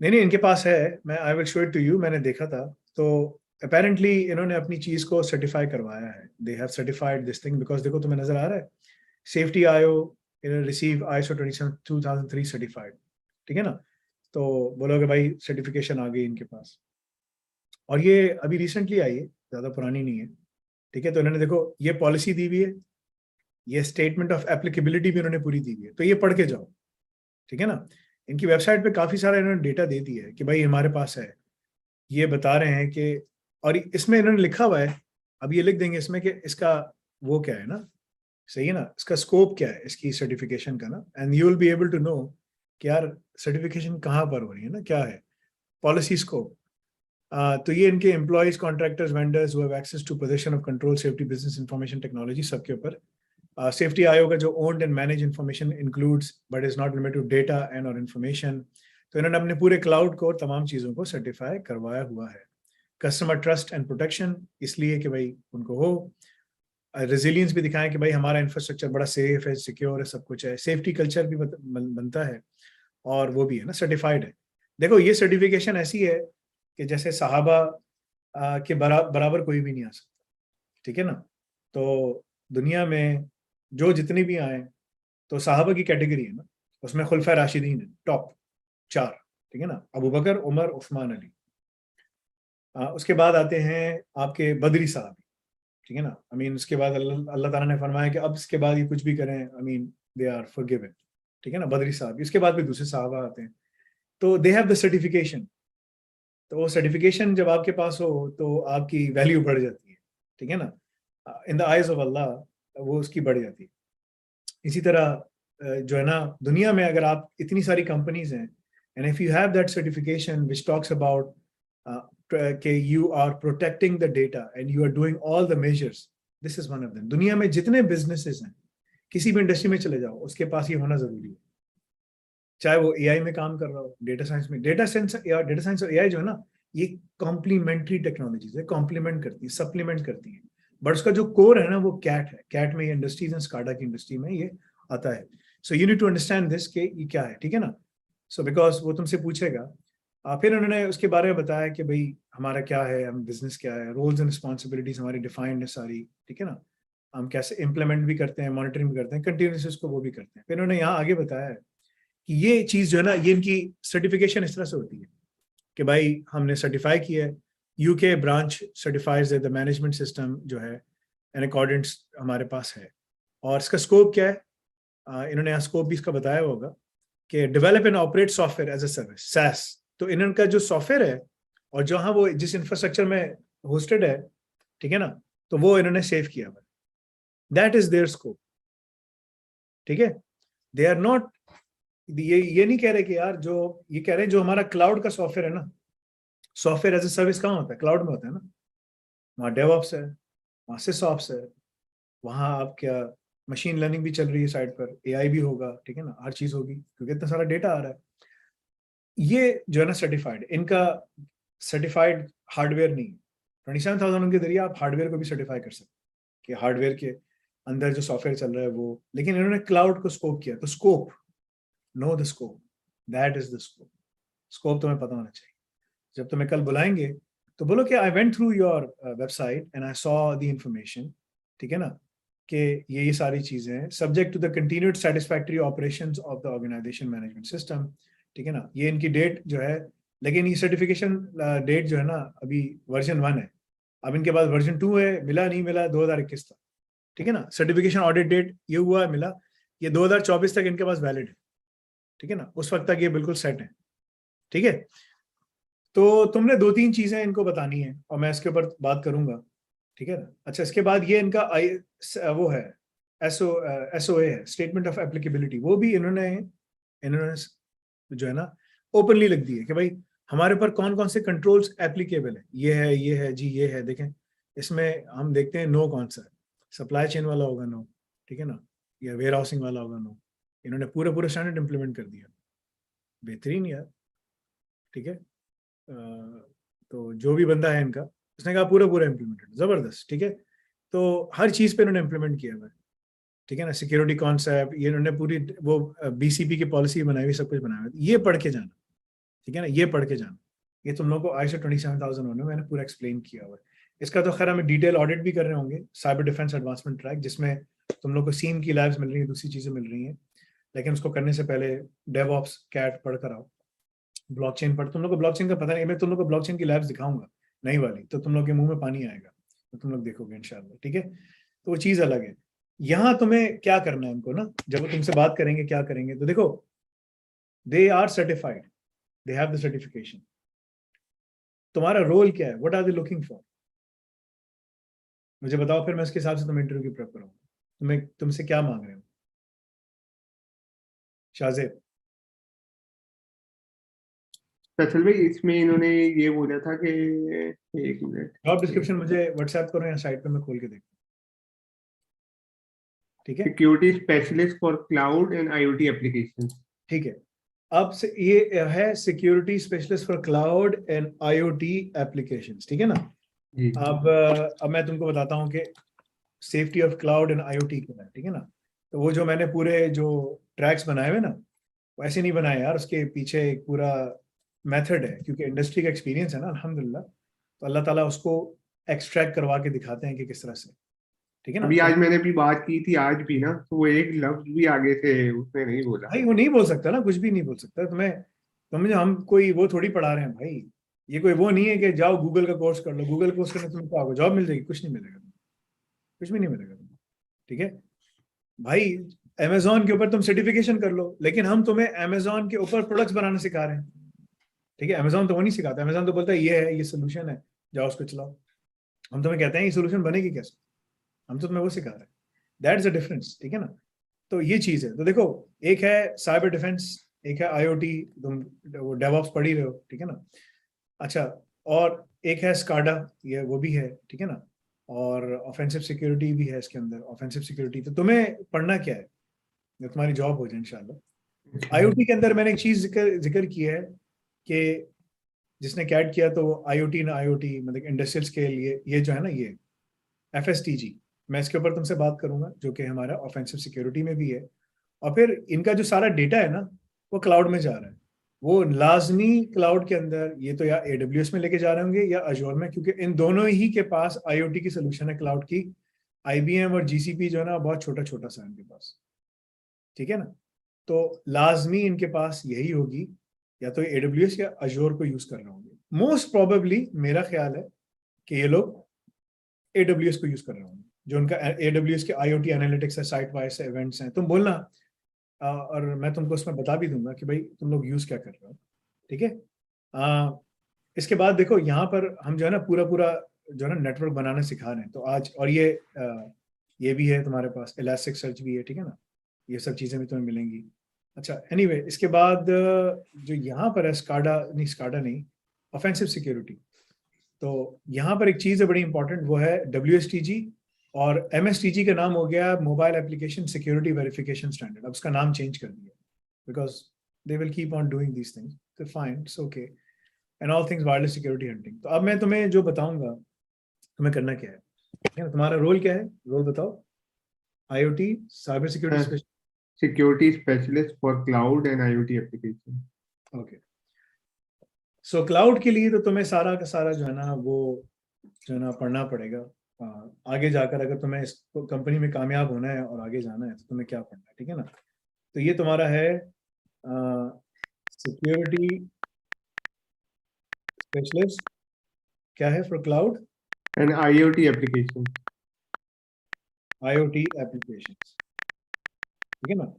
नहीं, इनके पास है, मैं I will show it to you, मैंने देखा था। तो अपेरेंटली इन्होंने अपनी चीज को सर्टिफाई करवाया है, they have certified this thing, because देखो तुम्हें नजर आ रहा है safety IO receive ISO 2003 certified, ठीक है ना। तो बोलोगे भाई सर्टिफिकेशन आ गई इनके पास, और ये अभी रिसेंटली आई है, ज्यादा पुरानी नहीं है, ठीक है। तो इन्होंने देखो ये पॉलिसी दी हुई है, ये स्टेटमेंट ऑफ एप्लीकेबिलिटी भी इन्होंने पूरी दी हुई है, तो ये पढ़ के जाओ, ठीक है ना। इनकी वेबसाइट पे काफी सारा इन्होंने डेटा दे दिया है कि भाई हमारे पास है, ये बता रहे हैं कि, और इसमें इन्होंने लिखा हुआ है, अब ये लिख देंगे इसमें कि इसका वो क्या है ना, सही है ना, इसका स्कोप क्या है इसकी सर्टिफिकेशन का ना, and you will be able to know कि यार सर्टिफिकेशन कहाँ पर हो रही है ना, क्या है पॉलिसी स्कोप। तो ये इनके employees, contractors, vendors who have access to position of control, safety, business information technology, सबके ऊपर सेफ्टी आयोग का जो owned and manage information includes but is not limited to data and और इंफॉर्मेशन। तो इन्होंने अपने पूरे क्लाउड को और तमाम चीज़ों को सर्टिफाई करवाया हुआ है। कस्टमर ट्रस्ट एंड प्रोटेक्शन, इसलिए कि भाई उनको हो, रेजिलियंस भी दिखाएं कि भाई हमारा इंफ्रास्ट्रक्चर बड़ा सेफ है, सिक्योर है, सब कुछ है, सेफ्टी कल्चर भी बनता है, और वो भी है ना सर्टिफाइड है। देखो ये सर्टिफिकेशन ऐसी है कि जैसे सहाबा के बराबर कोई भी नहीं आ सकता, ठीक है ना। तो दुनिया में जो जितने भी आए, तो साहबा की कैटेगरी है ना, उसमें खुलफा राशिदीन है, टॉप 4, ठीक है ना, अबू बकर, उमर, उस्मान, अली। उसके बाद आते हैं आपके बदरी साहब, ठीक है ना। आई मीन उसके बाद अल्लाह ताला ने फरमाया कि अब इसके बाद ये कुछ भी करें, I mean they are forgiven, ठीक है ना, बदरी साहब। इसके बाद भी दूसरे साहबा आते हैं, तो दे हैव द सर्टिफिकेशन। तो वो सर्टिफिकेशन जब आपके पास हो तो आपकी वैल्यू बढ़ जाती है, ठीक है ना, इन द आइज ऑफ अल्लाह वो उसकी बढ़ जाती है। इसी तरह जो है ना, दुनिया में अगर आप इतनी सारी कंपनीज हैं, and if you have that certification which talks about कि you are protecting the data and you are doing all the measures, this is one of them. दुनिया में जितने बिजनेसेस हैं, किसी भी इंडस्ट्री में चले जाओ, उसके पास ये होना जरूरी है। चाहे वो एआई में काम कर रहा हो, डेटा साइंस में, डेटा साइंस और एआई जो है ना, ये कॉम्प्लीमेंट्री टेक्नोलॉजीज है, कॉम्प्लीमेंट करती है, सप्लीमेंट करती है, बट उसका जो कोर है ना वो कैट है। कैट में ये इंडस्ट्रीज एंड स्काडा की इंडस्ट्री में ये आता है। So you need to understand this कि ये क्या है, ठीक है ना। सो बिकॉज वो तुमसे पूछेगा, फिर उन्होंने उसके बारे में बताया कि भाई हमारा क्या है, हम बिजनेस क्या है, रोल्स एंड रिस्पॉन्सिबिलिटीज हमारी डिफाइंड है सारी, ठीक है ना, हम कैसे इम्प्लीमेंट भी करते हैं, मॉनिटरिंग भी करते हैं, कंटिन्यूस उसको वो भी करते हैं। फिर उन्होंने यहाँ आगे बताया है कि ये चीज जो है ना, ये इनकी सर्टिफिकेशन इस तरह से होती है कि भाई हमने सर्टिफाई किया है, UK branch certifies the management system जो है इन अकॉर्डेंस हमारे पास है। और इसका स्कोप क्या है, इन्होंने यहाँ स्कोप भी इसका बताया होगा कि develop and operate software as a service, SaaS. तो इनका जो सॉफ्टवेयर है और जहाँ वो जिस इंफ्रास्ट्रक्चर में होस्टेड है, ठीक है ना, तो वो इन्होंने सेव किया हुआ, दैट इज देयर स्कोप, ठीक है। दे आर नॉट, ये नहीं कह रहे कि यार, जो ये कह रहे हैं जो हमारा क्लाउड का सॉफ्टवेयर है ना, सॉफ्टवेयर एज ए सर्विस कहाँ होता है, क्लाउड में होता है ना। वहाँ डेवऑप्स है, वहाँ सिसऑप्स है, वहाँ आप क्या मशीन लर्निंग भी चल रही है साइड पर, एआई भी होगा, ठीक है ना, हर चीज होगी क्योंकि इतना सारा डेटा आ रहा है। ये जो है ना सर्टिफाइड, इनका सर्टिफाइड हार्डवेयर नहीं है। 27,000 उनके जरिए आप हार्डवेयर को भी सर्टिफाई कर सकते कि हार्डवेयर के अंदर जो सॉफ्टवेयर चल रहा है वो, लेकिन इन्होंने क्लाउड को स्कोप किया। तो scope, know the scope, that is the scope. Scope तुम्हें पता होना चाहिए। जब तुम्हें कल बुलाएंगे तो बोलो कि I went through your website and I saw the information, ठीक है ना, कि ये सारी चीजें हैं, subject to the continued satisfactory operations of the organisation management system, ठीक है ना। ये इनकी डेट जो है, लेकिन ये सर्टिफिकेशन डेट जो है ना अभी वर्जन 1 है, अब इनके पास वर्जन 2 है, मिला नहीं मिला 2021 तक, ठीक है ना। सर्टिफिकेशन ऑडिट डेट ये हुआ मिला, ये 2024 तक इनके पास वैलिड है, ठीक है ना, उस वक्त तक ये बिल्कुल सेट है, ठीक है। तो तुमने 2-3 चीजें इनको बतानी है और मैं इसके ऊपर बात करूंगा, ठीक है ना। अच्छा, इसके बाद ये इनका वो है SOA है, स्टेटमेंट ऑफ एप्लीकेबिलिटी, वो भी इन्होंने जो है ना ओपनली लिख दी है कि भाई हमारे ऊपर कौन कौन से कंट्रोल्स एप्लीकेबल है, ये है जी, ये है। देखें इसमें हम देखते हैं नो कौन सा है, सप्लाई चेन वाला होगा नो, ठीक है ना, या वेयर हाउसिंग वाला होगा नो। इन्होंने पूरे स्टैंडर्ड इंप्लीमेंट कर दिया, बेहतरीन यार, ठीक है। तो जो भी बंदा है इनका, उसने कहा पूरा इंप्लीमेंटेड, जबरदस्त, ठीक है। तो हर चीज पे इन्होंने इंप्लीमेंट किया हुआ है, ठीक है ना। सिक्योरिटी कॉन्सेप्ट, ये इन्होंने पूरी वो BCP की पॉलिसी बनाई हुई, सब कुछ बनाया हुआ है। ये पढ़ के जाना, ठीक है ना, ये पढ़ के जाना। ये तुम लोगों को ISO 27000 होने मैंने पूरा एक्सप्लेन किया हुआ है। इसका तो खैर हमें डिटेल ऑडिट भी कर रहे होंगे, साइबर डिफेंस एडवांसमेंट ट्रैक, जिसमें तुम लोग को सीम की लैब्स मिल रही है, दूसरी चीजें मिल रही हैं, लेकिन उसको करने से पहले डेवऑप्स कैट पढ़ कर आओ, ब्लॉकचेन पढ़। तुम लोग को ब्लॉकचेन का पता नहीं, मैं तुम लोग को ब्लॉकचेन की लैब्स दिखाऊंगा नई वाली, तो तुम लोग के मुंह में पानी आएगा, तो तुम लोग देखोगे इंशाल्लाह, ठीक है। तो वो चीज अलग है। यहाँ तुम्हें क्या करना है उनको ना, जब वो तुमसे बात करेंगे क्या करेंगे, तो देखो they are certified, they have the certification. तुम्हारा रोल क्या है, what are they looking for, मुझे बताओ, फिर मैं उसके हिसाब से तुम्हें इंटरव्यू की प्रेप करूंगा। तुमसे क्या मांग रहे हो शाहजेब? असल में इसमें इन्होंने ये बोला था कि, एक मिनट, जॉब डिस्क्रिप्शन मुझे व्हाट्सएप करो या साइट पे मैं खोल के देखूं, ठीक है। Security specialist for cloud and IoT application, ठीक है। अब से ये है security specialist for cloud and IoT applications, ठीक है ना। जी। अब मैं तुमको बताता हूँ कि safety of cloud and IoT क्या है, ठीक है ना। तो वो जो मैंने पूरे जो ट्रैक्स बनाए हुए ना, वैसे नहीं बनाए यार, उसके पीछे एक पूरा मेथड है, क्योंकि इंडस्ट्री का एक्सपीरियंस है ना अल्हम्दुलिल्लाह, तो अल्लाह ताला उसको एक्सट्रैक्ट करवा के दिखाते हैं कि किस तरह से। ठीक है ना। अभी आज मैंने भी बात की थी, आज भी ना, तो वो एक लफ्ज भी आगे से उसने नहीं बोला भाई, वो नहीं बोल सकता ना, कुछ भी नहीं बोल सकता। तुम्हें हम कोई वो थोड़ी पढ़ा रहे हैं भाई। ये कोई वो नहीं है कि जाओ गूगल का कोर्स कर लो, गूगल कोर्स करने से तुम्हें क्या होगा, जॉब मिल जाएगी? कुछ नहीं मिलेगा, कुछ भी नहीं मिलेगा तुम्हें। ठीक है भाई, अमेजोन के ऊपर तुम सर्टिफिकेशन कर लो, लेकिन हम तुम्हें अमेजोन के ऊपर प्रोडक्ट्स बनाना सिखा रहे हैं। ठीक है, अमेजोन तो वो नहीं सिखाता। अमेजोन तो बोलता है ये है, ये सोल्यूशन है, जाओ उसको चलाओ। हम तुम्हें कहते हैं ये सोल्यूशन बनेगी कैसे, हम तो तुम्हें वो सिखा रहे हैं। That is a difference. ठीक है ना। तो ये चीज है। तो देखो, एक है साइबर डिफेंस, एक है आईओटी, तुम वो डेवऑप्स पढ़ ही रहे हो। ठीक है ना। अच्छा, और एक है स्काडा, ये वो भी है। ठीक है ना। और ऑफेंसिव सिक्योरिटी भी है इसके अंदर। ऑफेंसिव सिक्योरिटी तो तुम्हें पढ़ना क्या है जब तुम्हारी जॉब हो जाए इंशाल्लाह। आईओटी के अंदर मैंने एक चीज जिक्र किया है कि जिसने कैड किया, तो आईओटी ना आईओटी मतलब इंडस्ट्रियल स्केल, ये जो है ना, ये एफएसटीजी, मैं इसके ऊपर तुमसे बात करूंगा, जो कि हमारा ऑफेंसिव सिक्योरिटी में भी है। और फिर इनका जो सारा डेटा है ना, वो क्लाउड में जा रहा है। वो लाजमी क्लाउड के अंदर, ये तो या AWS में लेके जा रहे होंगे या अजोर में, क्योंकि इन दोनों ही के पास आईओटी की सोल्यूशन है क्लाउड की। IBM और GCP जो है ना, बहुत छोटा छोटा सा इनके पास। ठीक है ना। तो लाजमी इनके पास यही होगी, या तो AWS या अजोर को यूज कर रहे होंगे। मोस्ट प्रोबेबली मेरा ख्याल है कि ये लोग AWS को यूज कर रहे होंगे, जो उनका AWS के IoT एनालिटिक्स है, साइट वाइज इवेंट्स हैं। तुम बोलना, और मैं तुमको उसमें बता भी दूंगा कि भाई तुम लोग यूज क्या कर रहे हो। ठीक है। इसके बाद देखो, यहाँ पर हम जो है ना पूरा पूरा जो है ना नेटवर्क बनाना सिखा रहे हैं। तो आज, और ये भी है तुम्हारे पास, इलास्टिक सर्च भी है। ठीक है ना। ये सब चीजें भी तुम्हें मिलेंगी। अच्छा, एनीवे, इसके बाद जो यहाँ पर है, स्काडा नहीं, ऑफेंसिव सिक्योरिटी। तो यहाँ पर एक चीज है बड़ी इंपॉर्टेंट, वो है WSTG, और MSTG का नाम हो गया mobile application security verification standard. अब उसका नाम चेंज कर दिया, because they will keep on doing these things, तो fine, it's okay, and all things wireless security hunting. तो अब मैं तुम्हें जो बताऊंगा, तुम्हें करना क्या है, ठीक है ना? तुम्हारा रोल क्या है, रोल बताओ। IoT cyber security specialist, security specialist for cloud and IoT application. Okay. So cloud के लिए तो तुम्हें सारा का सारा जो है ना, वो जो है ना पढ़ना पड़ेगा। आगे जाकर अगर तुम्हें इस कंपनी में कामयाब होना है और आगे जाना है, तो तुम्हें क्या पढ़ना है। ठीक है ना। तो ये तुम्हारा है सिक्योरिटी स्पेशलिस्ट, क्या है, for cloud and IoT application. IoT applications. ठीक है ना।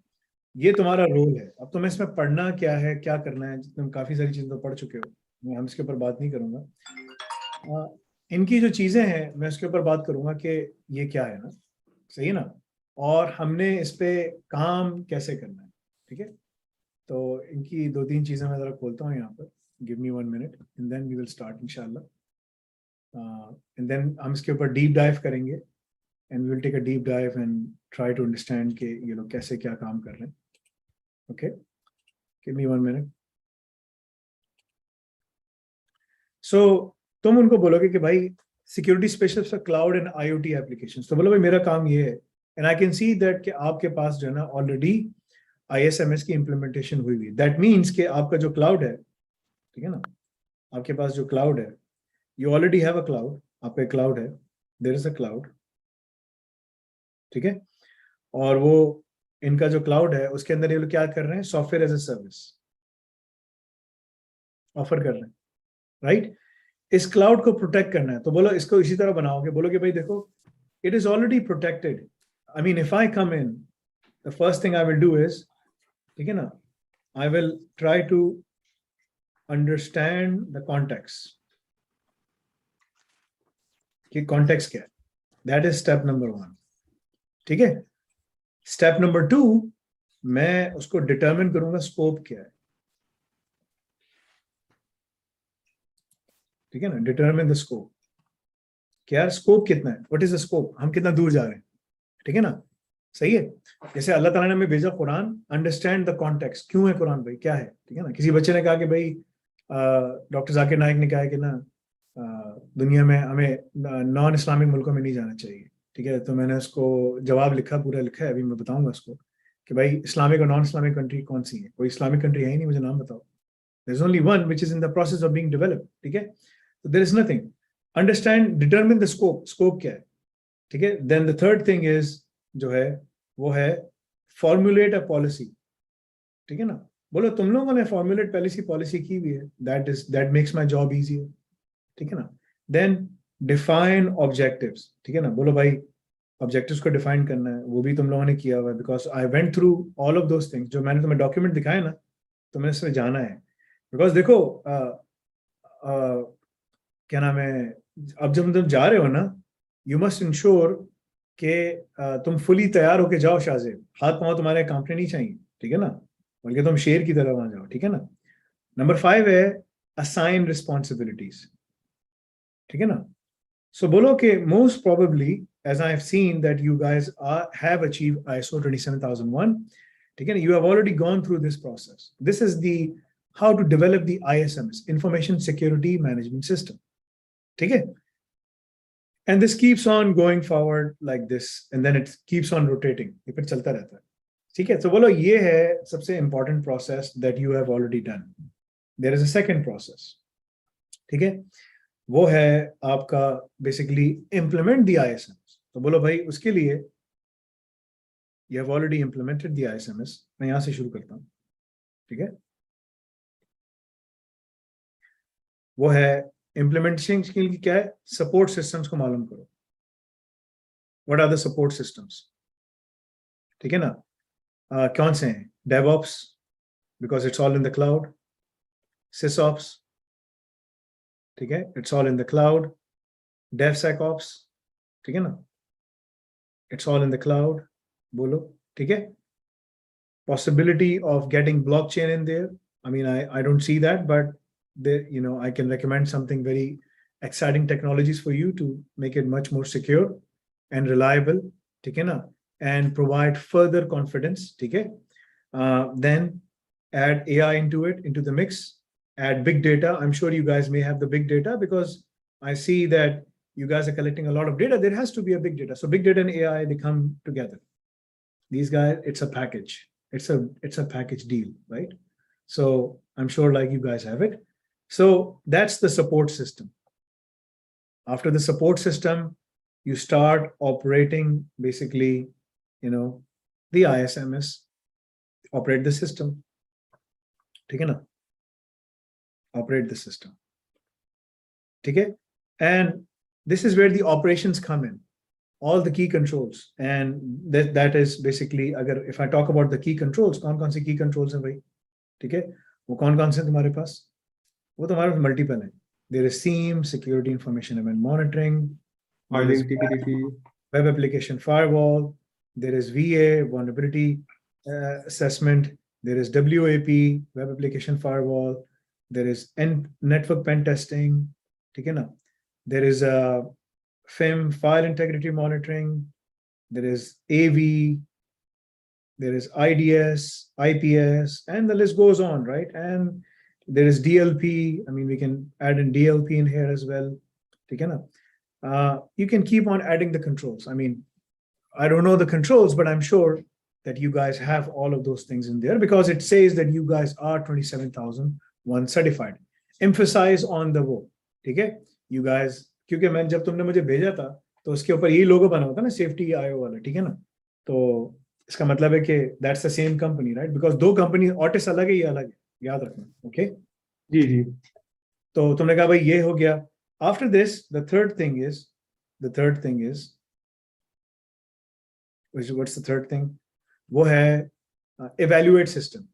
ये तुम्हारा रोल है। अब तुम्हें इसमें पढ़ना क्या है, क्या करना है, तुम काफी सारी चीजें तो पढ़ चुके हो, हम इसके ऊपर बात नहीं करूंगा। इनकी जो चीजें हैं मैं उसके ऊपर बात करूंगा कि ये क्या है ना, सही है ना, और हमने इस पे काम कैसे करना है। ठीक है। तो इनकी 2-3 चीजें मैं जरा खोलता हूँ यहाँ पर। Give me 1 minute and then we will start इंशाल्लाह। एंड देन हम इसके ऊपर डीप डाइव करेंगे, and we will take a deep dive and try to understand कि ये लोग कैसे क्या काम कर रहे हैं। Okay, give me 1 minute. So तुम उनको बोलोगे कि भाई security specialist for cloud and IoT applications, तो बोलो भाई मेरा काम ये है, and I can see that कि आपके पास जो है ना ऑलरेडी ISMS की इम्प्लीमेंटेशन हुई हुई। दैट मीन्स कि आपका जो क्लाउड है, ठीक है ना, आपके पास जो क्लाउड है, you already have a cloud, आपका क्लाउड है, देयर इज अ क्लाउड। ठीक है। और वो इनका जो क्लाउड है उसके अंदर ये लोग क्या कर रहे हैं, software as a service offer कर रहे हैं, राइट। इस क्लाउड को प्रोटेक्ट करना है, तो बोलो इसको इसी तरह बनाओगे, बोलो कि भाई देखो, it is already protected. I mean if I come in, the first thing I will do is, ठीक है ना, I will try to understand the context, कि कॉन्टेक्स्ट क्या है। That is step number 1। ठीक है। स्टेप नंबर 2, मैं उसको डिटरमिन करूंगा स्कोप क्या है। ठीक है ना, डिटरमिन द स्कोप, क्या स्कोप कितना है, व्हाट इज द स्कोप, हम कितना दूर जा रहे हैं। ठीक है ना, सही है। जैसे अल्लाह ताला ने हमें भेजा कुरान, अंडरस्टैंड द कॉन्टेक्स्ट, क्यों है कुरान भाई, क्या है। ठीक है ना। किसी बच्चे ने कहा कि भाई डॉक्टर जाकिर नाइक ने कहा है कि ना दुनिया में हमें नॉन इस्लामिक मुल्कों में नहीं जाना चाहिए। ठीक है। तो मैंने उसको जवाब लिखा, पूरा लिखा है, अभी मैं बताऊंगा उसको कि भाई इस्लामिक और नॉन इस्लामिक कंट्री कौन सी है। कोई इस्लामिक कंट्री है ही नहीं, मुझे नाम बताओ। There is only one which is in the process of being developed. ठीक है। तो there is nothing. Understand, determine the scope, scope क्या है। ठीक है. Then the third thing is जो है वो है formulate a policy. ठीक है ना. बोलो तुम लोगों ने formulate policy की भी है. That makes my job easier. ठीक है ना. Then define objectives. ठीक है ना. बोलो भाई objectives को define करना है, वो भी तुम लोगों ने किया हुआ है, because I went through all of those things. जो मैंने तुम्हें document दिखाया ना, तो मैंने इसमें जाना है. Because देखो क्या नाम है, अब जब तुम जा रहे हो ना, you must ensure कि तुम fully तैयार होके जाओ शाहजेब. हाथ पांव तुम्हारे कांपने नहीं चाहिए. ठीक है ना. बल्कि तुम शेर की तरह वहां जाओ. ठीक है ना. Number 5 है assign responsibilities. ठीक है ना. So बोलो कि most probably, as I have seen that you guys have achieved ISO 27001, ठीक है ना, you have already gone through this process. This is the how to develop the ISMS, Information Security Management System. ठीक है. And this keeps on going forward like this, and then it keeps on rotating. ये फिर चलता रहता है. ठीक है. तो बोलो ये है सबसे important process that you have already done. There is a second process. ठीक है. वो है आपका basically implement the ISMS. तो बोलो भाई उसके लिए you have already implemented the ISMS. मैं यहाँ से शुरू करता हूँ. ठीक है. वो है implementation के लिए क्या है? Support systems को मालूम करो. What are the support systems? ठीक है ना. कौन से हैं? DevOps, because it's all in the cloud. SysOps, ठीक है, it's all in the cloud. DevSecOps, ठीक है ना, it's all in the cloud. बोलो. ठीक है. Possibility of getting blockchain in there, I mean, I don't see that, but there, you know, I can recommend something very exciting technologies for you to make it much more secure and reliable. ठीक है ना. And provide further confidence. ठीक है. Then add AI into it, into the mix. Add big data. I'm sure you guys may have the big data, because I see that you guys are collecting a lot of data. There has to be a big data. So big data and AI, they come together. These guys, it's a package. It's a package deal, right? So I'm sure like you guys have it. So that's the support system. After the support system, you start operating basically, you know, the ISMS, operate the system. ठीक है ना. Operate the system. Okay, and this is where the operations come in, all the key controls, and that is basically, agar if I talk about the key controls, कौन से key controls हैं भाई? ठीक है. वो कौन से तुम्हारे पास? वो तुम्हारे पास multiple हैं. There is SIEM, Security Information Event Monitoring, Identity, Web Application Firewall, there is VA, Vulnerability Assessment, there is WAP, Web Application Firewall, there is network pen testing. ठीक है ना. There is a FIM, File Integrity Monitoring, there is AV, there is IDS, IPS, and the list goes on, right? And there is DLP. I mean, we can add in DLP in here as well. ठीक है ना. You can keep on adding the controls. I mean, I don't know the controls, but I'm sure that you guys have all of those things in there, because it says that you guys are 27001 certified. Emphasize on the वो. ठीक है. You guys, क्योंकि मैं जब तुमने मुझे भेजा था तो उसके ऊपर यही लोगो बना होता ना, सेफ्टी आईओ वाला. ठीक है ना. तो इसका मतलब है कि that's the same company, right? Because दो कंपनी, ऑटिस अलग है, ये अलग है, याद रखना. ओके. जी जी. तो तुमने कहा भाई ये हो गया. After this, the third thing is, what's the third thing? वो है evaluate system.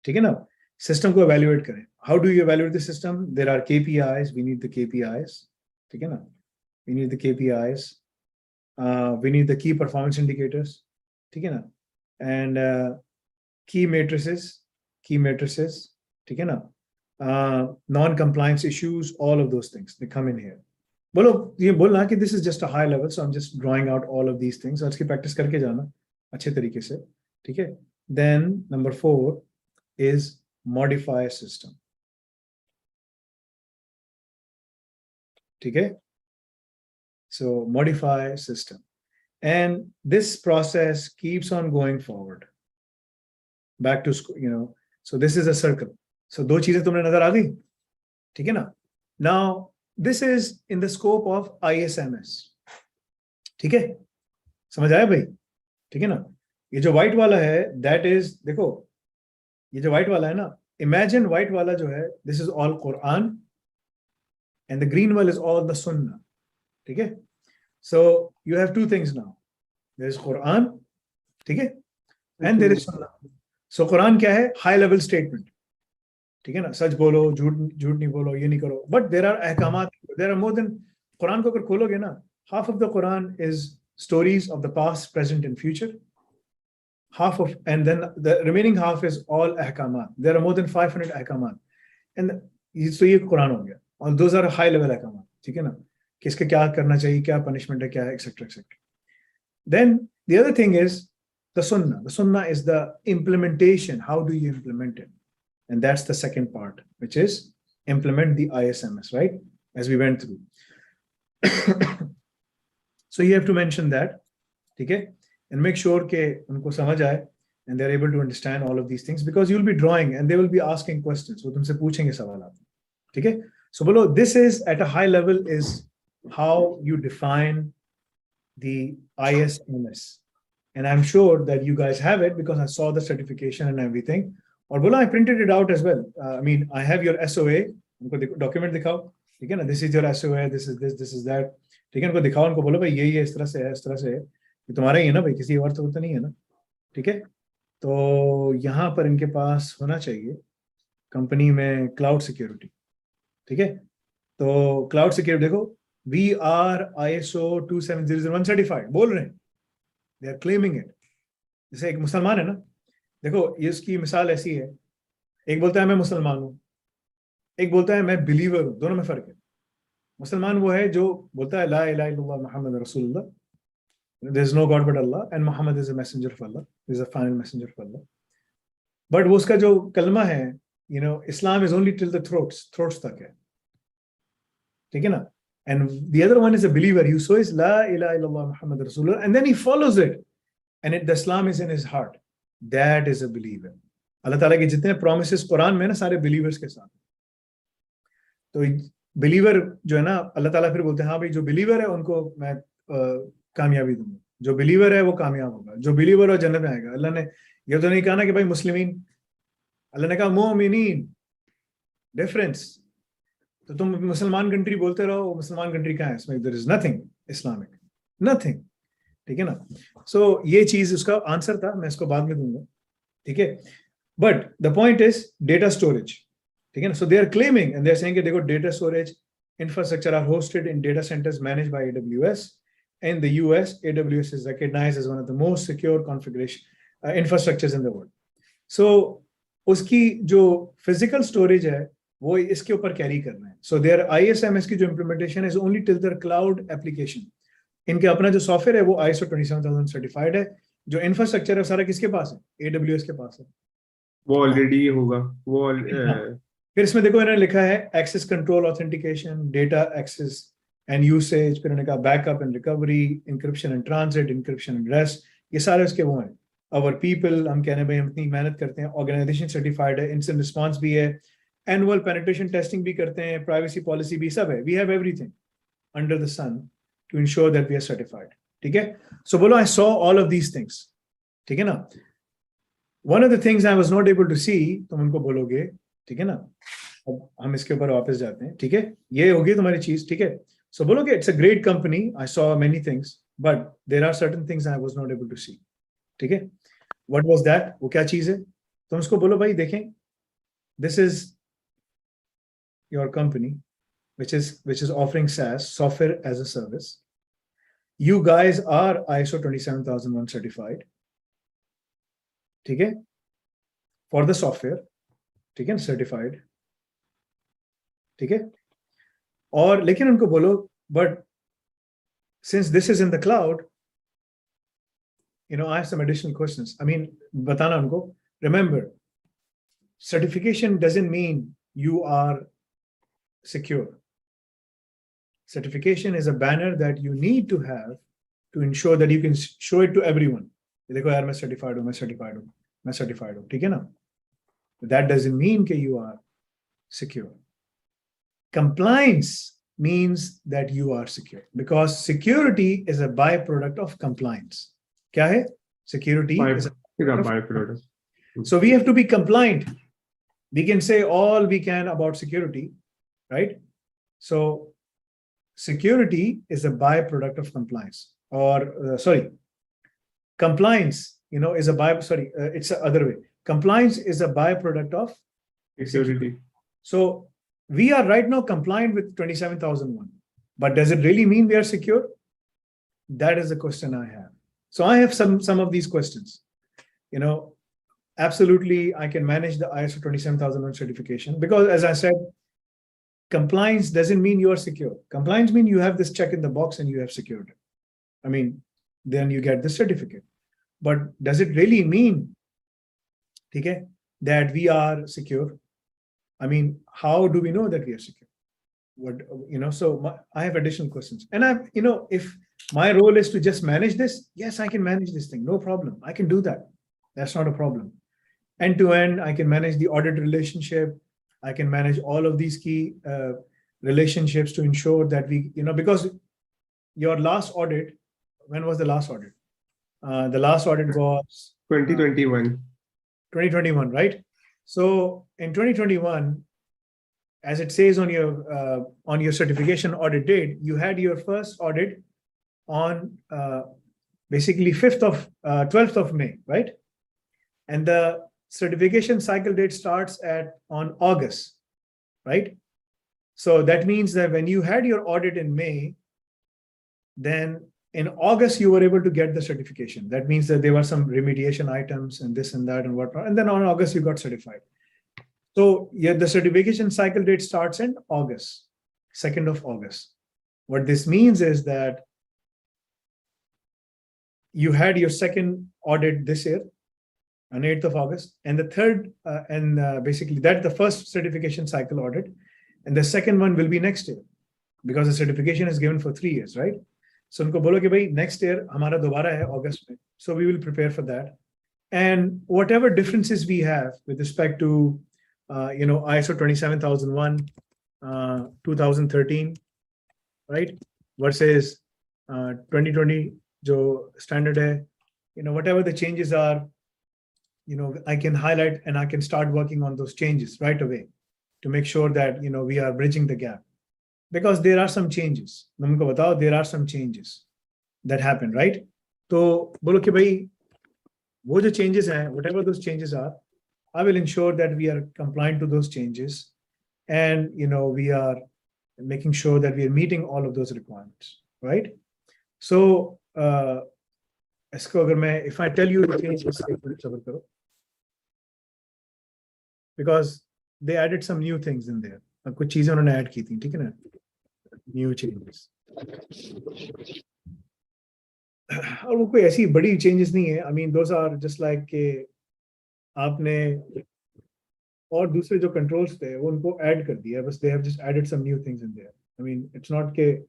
ठीक है ना. System को evaluate करें. How do you evaluate the system? There are KPIs. We need the KPIs. ठीक है ना. We need the KPIs. We need the key performance indicators. ठीक है ना. And key matrices. ठीक है ना. Non-compliance issues. All of those things, they come in here. बोलो ये बोलना कि this is just a high level, so I'm just drawing out all of these things. आज की practice करके जाना अच्छे तरीके से. ठीक है. Then number 4 is modify system. ठीक है. So modify system, and this process keeps on going forward back to school, you know. So this is a circle. So दो चीजें तुमने नजर आ गई. ठीक है ना. Now this is in the scope of ISMS. ठीक है, समझ आया भाई? ठीक है ना? ये जो व्हाइट वाला है, that is, देखो ये जो व्हाइट वाला है ना, imagine व्हाइट वाला जो है, this is all Quran and the green one is all the Sunnah. ठीक है? So you have two things now. There is Quran, ठीक है, and there is Sunnah. So Quran क्या है? High level statement. ठीक है ना, सच बोलो, झूठ नहीं बोलो, ये नहीं करो. But there are ahkamat, there are more than, Quran को अगर खोलोगे ना, half of the Quran is stories of the past, present and future. Half of, and then the remaining half is all ahkamat. There are more than 500 ahkamat. And so ये Quran हो गया. And those are high level ahkamat. ठीक है ना, किसके क्या करना चाहिए, क्या punishment है, क्या है, etc. etc. Then the other thing is the Sunnah. The Sunnah is the implementation. How do you implement it? And that's the second part, which is implement the ISMS, right? As we went through. So you have to mention that, okay? And make sure that unko samajh aaye and they're able to understand all of these things, because you'll be drawing and they will be asking questions. So tumse puchenge sawalat. Okay? So below, this is at a high level is how you define the ISMS. And I'm sure that you guys have it because I saw the certification and everything. और बोला, I printed it out as well. I mean, I have your SOA. उनको document दिखाओ, ठीक है ना? This is your SOA. This is this. This is that. ठीक है? उनको दिखाओ, उनको बोलो भाई ये इस तरह से है, इस तरह से है. ये तुम्हारा ही है ना भाई, किसी और तो नहीं है ना? ठीक है? तो यहाँ पर इनके पास होना चाहिए कंपनी में क्लाउड सिक्योरिटी. ठीक है? तो क्लाउड सिक्योरिटी देखो, we are ISO 27001 certified बोल रहे हैं. They are claiming it. जैसे एक मुसलमान है ना, देखो ये इसकी मिसाल ऐसी है, एक बोलता है मैं मुसलमान हूं, एक बोलता है मैं बिलीवर हूं. दोनों में फर्क है. मुसलमान वो है जो बोलता है ला इलाहा इल्लल्लाह मुहम्मद रसूलुल्लाह, there is no God but Allah and Muhammad is a messenger of Allah, is a final messenger of Allah. But वो उसका जो कलमा है, you know, Islam is only till the throats तक है. ठीक है ना? And the other one is a believer. You so is la ilaha illallah Muhammad Rasulullah, and then he follows it, and the Islam is in his heart. That is a believer. अल्लाह ताला के जितने promises Quran में ना, सारे believers के साथ. तो believer जो है ना, अल्लाह ताला फिर बोलते हैं हाँ भाई जो believer है उनको मैं कामयाबी दूंगा. जो believer है वो कामयाब होगा. जो believer हो जन्नत में आएगा. अल्लाह ने ये तो नहीं कहा ना कि भाई मुस्लिमीन. अल्लाह ने कहा मोमिनीन. Difference. तो तुम मुसलमान कंट्री बोलते रहो, मुसलमान कंट्री कहाँ है? इसमें there is nothing Islamic, nothing. ठीक है ना? So ये चीज उसका आंसर था, मैं इसको बाद में दूंगा. ठीक है? But the point is data storage. ठीक है ना? So they are claiming and they are saying that देखो data storage infrastructure are hosted in data centers managed by AWS. In the US, AWS is recognized as one of the most secure configuration infrastructures in the world. So उसकी जो physical storage है वो इसके ऊपर carry करना है. So their ISMS की जो implementation is only till their cloud application. इनके अपना जो सॉफ्टवेयर है वो ISO 27000 सर्टिफाइड है. जो इंफ्रास्ट्रक्चर है सारा किसके पास है? AWS के पास है. वो ऑलरेडी होगा वो. फिर इसमें देखो इन्होंने लिखा है access control authentication, data access and usage, फिर उन्होंने कहा backup and recovery, encryption and transit, encryption and rest. ये सारे उसके वो हैं. अवर पीपल, हम कहने भाई हम इतनी मेहनत करते हैं. ऑर्गेनाइजेशन सर्टिफाइड है, इंसिडेंट रिस्पांस भी है, एनुअल पेनिट्रेशन टेस्टिंग भी करते हैं, प्राइवेसी पॉलिसी भी सब है. We have everything under the sun to ensure that we are certified. ठीक है? So बोलो I saw all of these things. ठीक है ना? One of the things I was not able to see, तुम उनको बोलोगे. ठीक है ना? अब हम इसके ऊपर वापस जाते हैं. ठीक है? ये होगी तुम्हारी चीज. ठीक है? So बोलोगे it's a great company. I saw many things, but there are certain things I was not able to see. ठीक है? What was that? वो क्या चीज है? तुम उसको बोलो भाई देखें. This is your company. Which is offering SaaS, software as a service. You guys are ISO 27001 certified. ठीक है? For the software. ठीक है? Certified. ठीक है? और लेकिन उनको बोलो, but since this is in the cloud, you know, I have some additional questions. I mean, बताना उनको. Remember, certification doesn't mean you are secure. Certification is a banner that you need to have to ensure that you can show it to everyone. देखो यार मैं certified हूँ, मैं certified हूँ, मैं certified हूँ. ठीक है ना? That doesn't mean that you are secure. Compliance means that you are secure, because security is a byproduct of compliance. क्या है? Security is a byproduct. So we have to be compliant. We can say all we can about security, right? So security is a byproduct of compliance, or compliance, is a it's the other way. Compliance is a byproduct of Security. So we are right now compliant with 27001, but does it really mean we are secure? That is the question I have. So I have some of these questions. Absolutely, I can manage the ISO 27001 certification, because as I said, compliance doesn't mean you are secure. Compliance means you have this check in the box and you have secured it. Then you get the certificate. But does it really mean, okay, that we are secure? How do we know that we are secure? I have additional questions. And if my role is to just manage this, yes, I can manage this thing, no problem. I can do that. That's not a problem. End to end, I can manage the audit relationship. I can manage all of these key relationships to ensure that we, because your last audit, when was the last audit? The last audit was 2021. 2021, right? So in 2021, as it says on your certification audit date, you had your first audit on basically 12th of May, right? And the certification cycle date starts on August, right? So that means that when you had your audit in May, then in August you were able to get the certification. That means that there were some remediation items and this and that and whatnot. And then on August you got certified. So yeah, the certification cycle date starts in August, 2nd of August. What this means is that you had your second audit this year on 8th of August, and the third, basically that's the first certification cycle audit, and the second one will be next year, because the certification is given for 3 years, right? So unko bolo ki bhai next year hamara dobara hai August mein. So we will prepare for that, and whatever differences we have with respect to ISO 27001, 2013, right, versus 2020 jo standard hai, whatever the changes are, I can highlight and I can start working on those changes right away to make sure that, we are bridging the gap. Because there are some changes. There are some changes that happen, right? So, bolo ki bhai, wo jo changes hain, whatever those changes are, I will ensure that we are compliant to those changes, and we are making sure that we are meeting all of those requirements, right? So, if I tell you the changes, because they added some new things in there. कुछ चीजें उन्होंने add की थी, ठीक है ना? New changes. और वो कोई ऐसी बड़ी changes नहीं है. Those are just like के आपने और दूसरे जो controls थे वो उनको add कर दिया. बस they have just added some new things in there. It's not के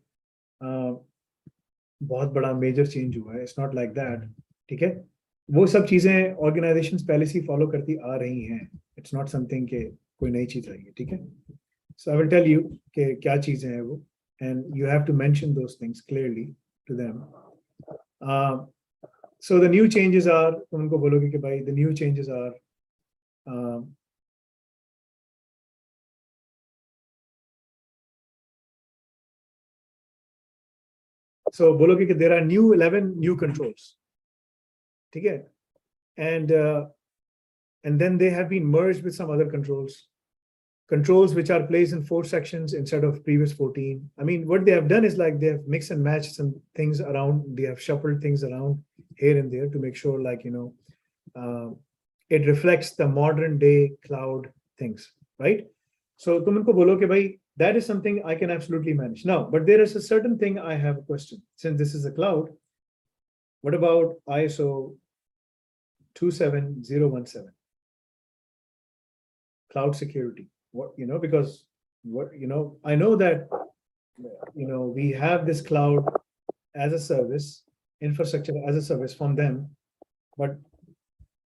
बहुत बड़ा major change हुआ है. It's not like that. ठीक है? वो सब चीजें organizations पहले से follow करती आ रही हैं. It's not something के कोई नई चीज आई है, ठीक है? So I will tell you कि क्या चीजें हैं वो, and you have to mention those things clearly to them. So the new changes are, उनको बोलोगे कि भाई the new changes are so बोलोगे कि there are 11 new controls, ठीक है? And then they have been merged with some other controls which are placed in 4 sections instead of previous 14. What they have done is like they have mixed and matched some things around. They have shuffled things around here and there to make sure, like, it reflects the modern day cloud things, right? So तुम उनको बोलो कि भाई that is something I can absolutely manage. Now, but there is a certain thing I have a question. Since this is a cloud, what about ISO 27017? Cloud security. What, because what, I know that, we have this cloud as a service, infrastructure as a service from them, but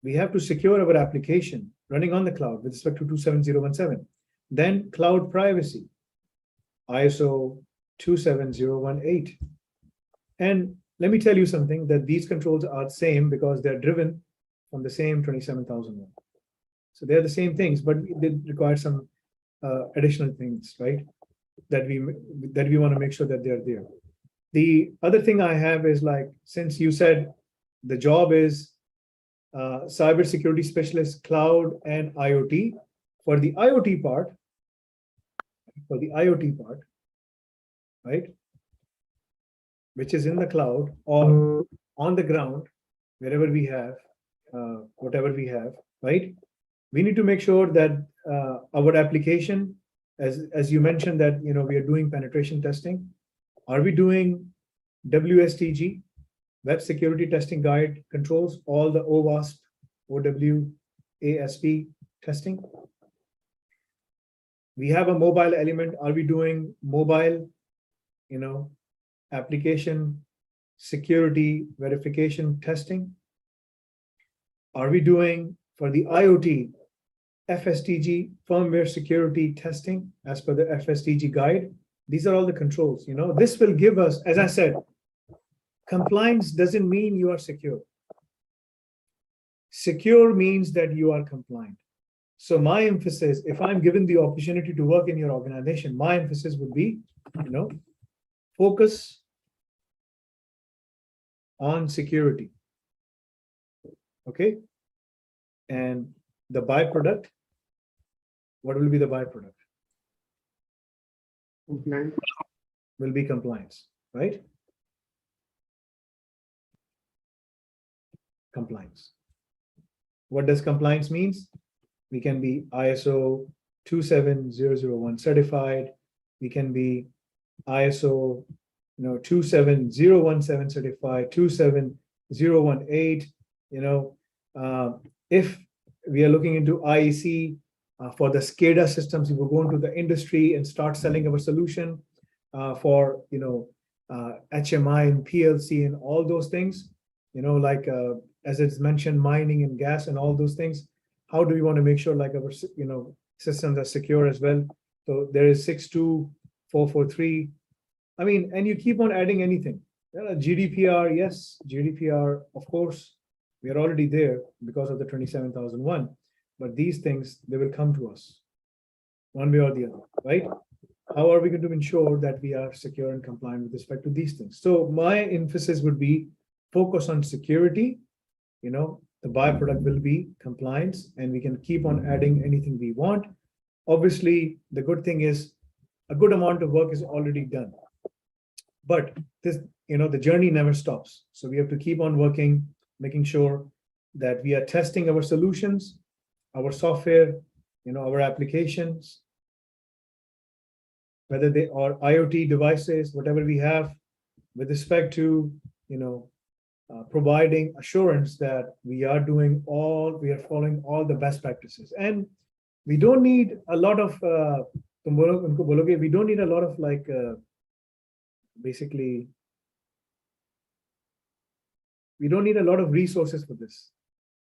we have to secure our application running on the cloud with respect to 27017. Then cloud privacy, ISO 27018. And let me tell you something, that these controls are the same because they're driven from the same 27001. So they're the same things, but they require some additional things, right? That we want to make sure that they're there. The other thing I have is, like, since you said the job is cybersecurity specialist, cloud and IoT. For the IoT part, right, which is in the cloud or on the ground, wherever we have, whatever we have, right? We need to make sure that our application, as you mentioned, that we are doing penetration testing. Are we doing WSTG, Web Security Testing Guide controls, all the OWASP, OWASP testing? We have a mobile element. Are we doing mobile, application security verification testing? Are we doing, for the IoT, FSTG, firmware security testing as per the FSTG guide? These are all the controls. This will give us, as I said, compliance doesn't mean you are secure. Secure means that you are compliant. So my emphasis, if I'm given the opportunity to work in your organization, my emphasis would be, focus on security. Okay? And the byproduct, what will be the byproduct? Compliance. Will be compliance, right? Compliance. What does compliance means? We can be ISO 27001 certified. We can be ISO 27017 certified, 27018. If we are looking into IEC for the SCADA systems, we will go into the industry and start selling our solution for HMI and PLC and all those things. Like as it's mentioned, mining and gas and all those things. How do we want to make sure like our systems are secure as well? So there is 62443. I mean, and you keep on adding anything. GDPR, yes, GDPR, of course, we are already there because of the 27001. But these things, they will come to us one way or the other, right? How are we going to ensure that we are secure and compliant with respect to these things? So my emphasis would be focus on security. The byproduct will be compliance, and we can keep on adding anything we want. Obviously, the good thing is a good amount of work is already done. But this, the journey never stops. So we have to keep on working, making sure that we are testing our solutions, our software, our applications, whether they are IoT devices, whatever we have, with respect to, providing assurance that we are following all the best practices. And we don't need a lot of, we don't need a lot of basically, we don't need a lot of resources for this.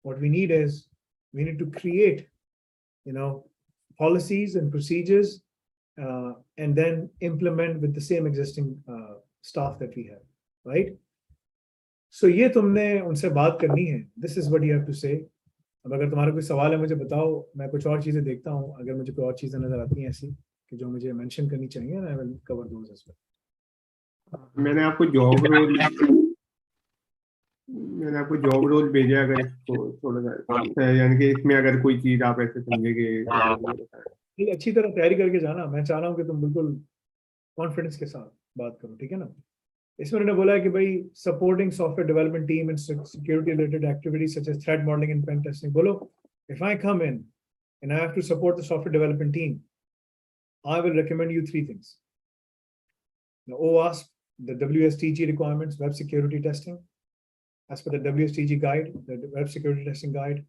What we need is, we need to create, policies and procedures, and then implement with the same existing staff that we have, right? So ये तुमने उनसे बात करनी है. This is what you have to say. अब अगर तुम्हारा कोई सवाल है मुझे बताओ, मैं कुछ और चीजें देखता हूँ. अगर मुझे कोई और चीजें नजर आती हैं ऐसी कि जो मुझे मेंशन करनी चाहिए, I will cover those as well. मैंने आपको जॉब रोल भेजा, अगर इसको थोड़ा सा यानी कि इसमें अगर कोई चीज आप ऐसे समझे कि अच्छी तरह तैयारी करके जाना. मैं चाह रहा हूँ कि तुम बिल्कुल कॉन्फिडेंस के साथ बात करो, ठीक है ना? इसमें उन्होंने बोला है कि भाई supporting software development team in security related activities such as threat modelling and pen testing. बोलो, if I come in and I have to support the software development team, I will recommend you 3 things. The OWASP, the WSTG requirements, web security testing, as per the WSTG guide, the web security testing guide,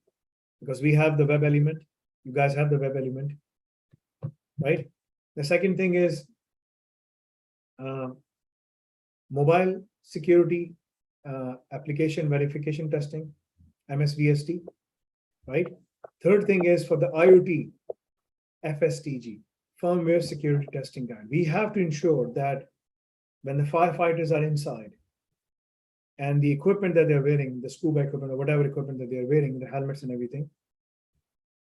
because we have the web element, you guys have the web element, right? The second thing is mobile security application verification testing, MSVST, right? Third thing is for the IoT, FSTG, firmware security testing guide. We have to ensure that when the firefighters are inside and the equipment that they're wearing, the scuba equipment or whatever equipment that they're wearing, the helmets and everything,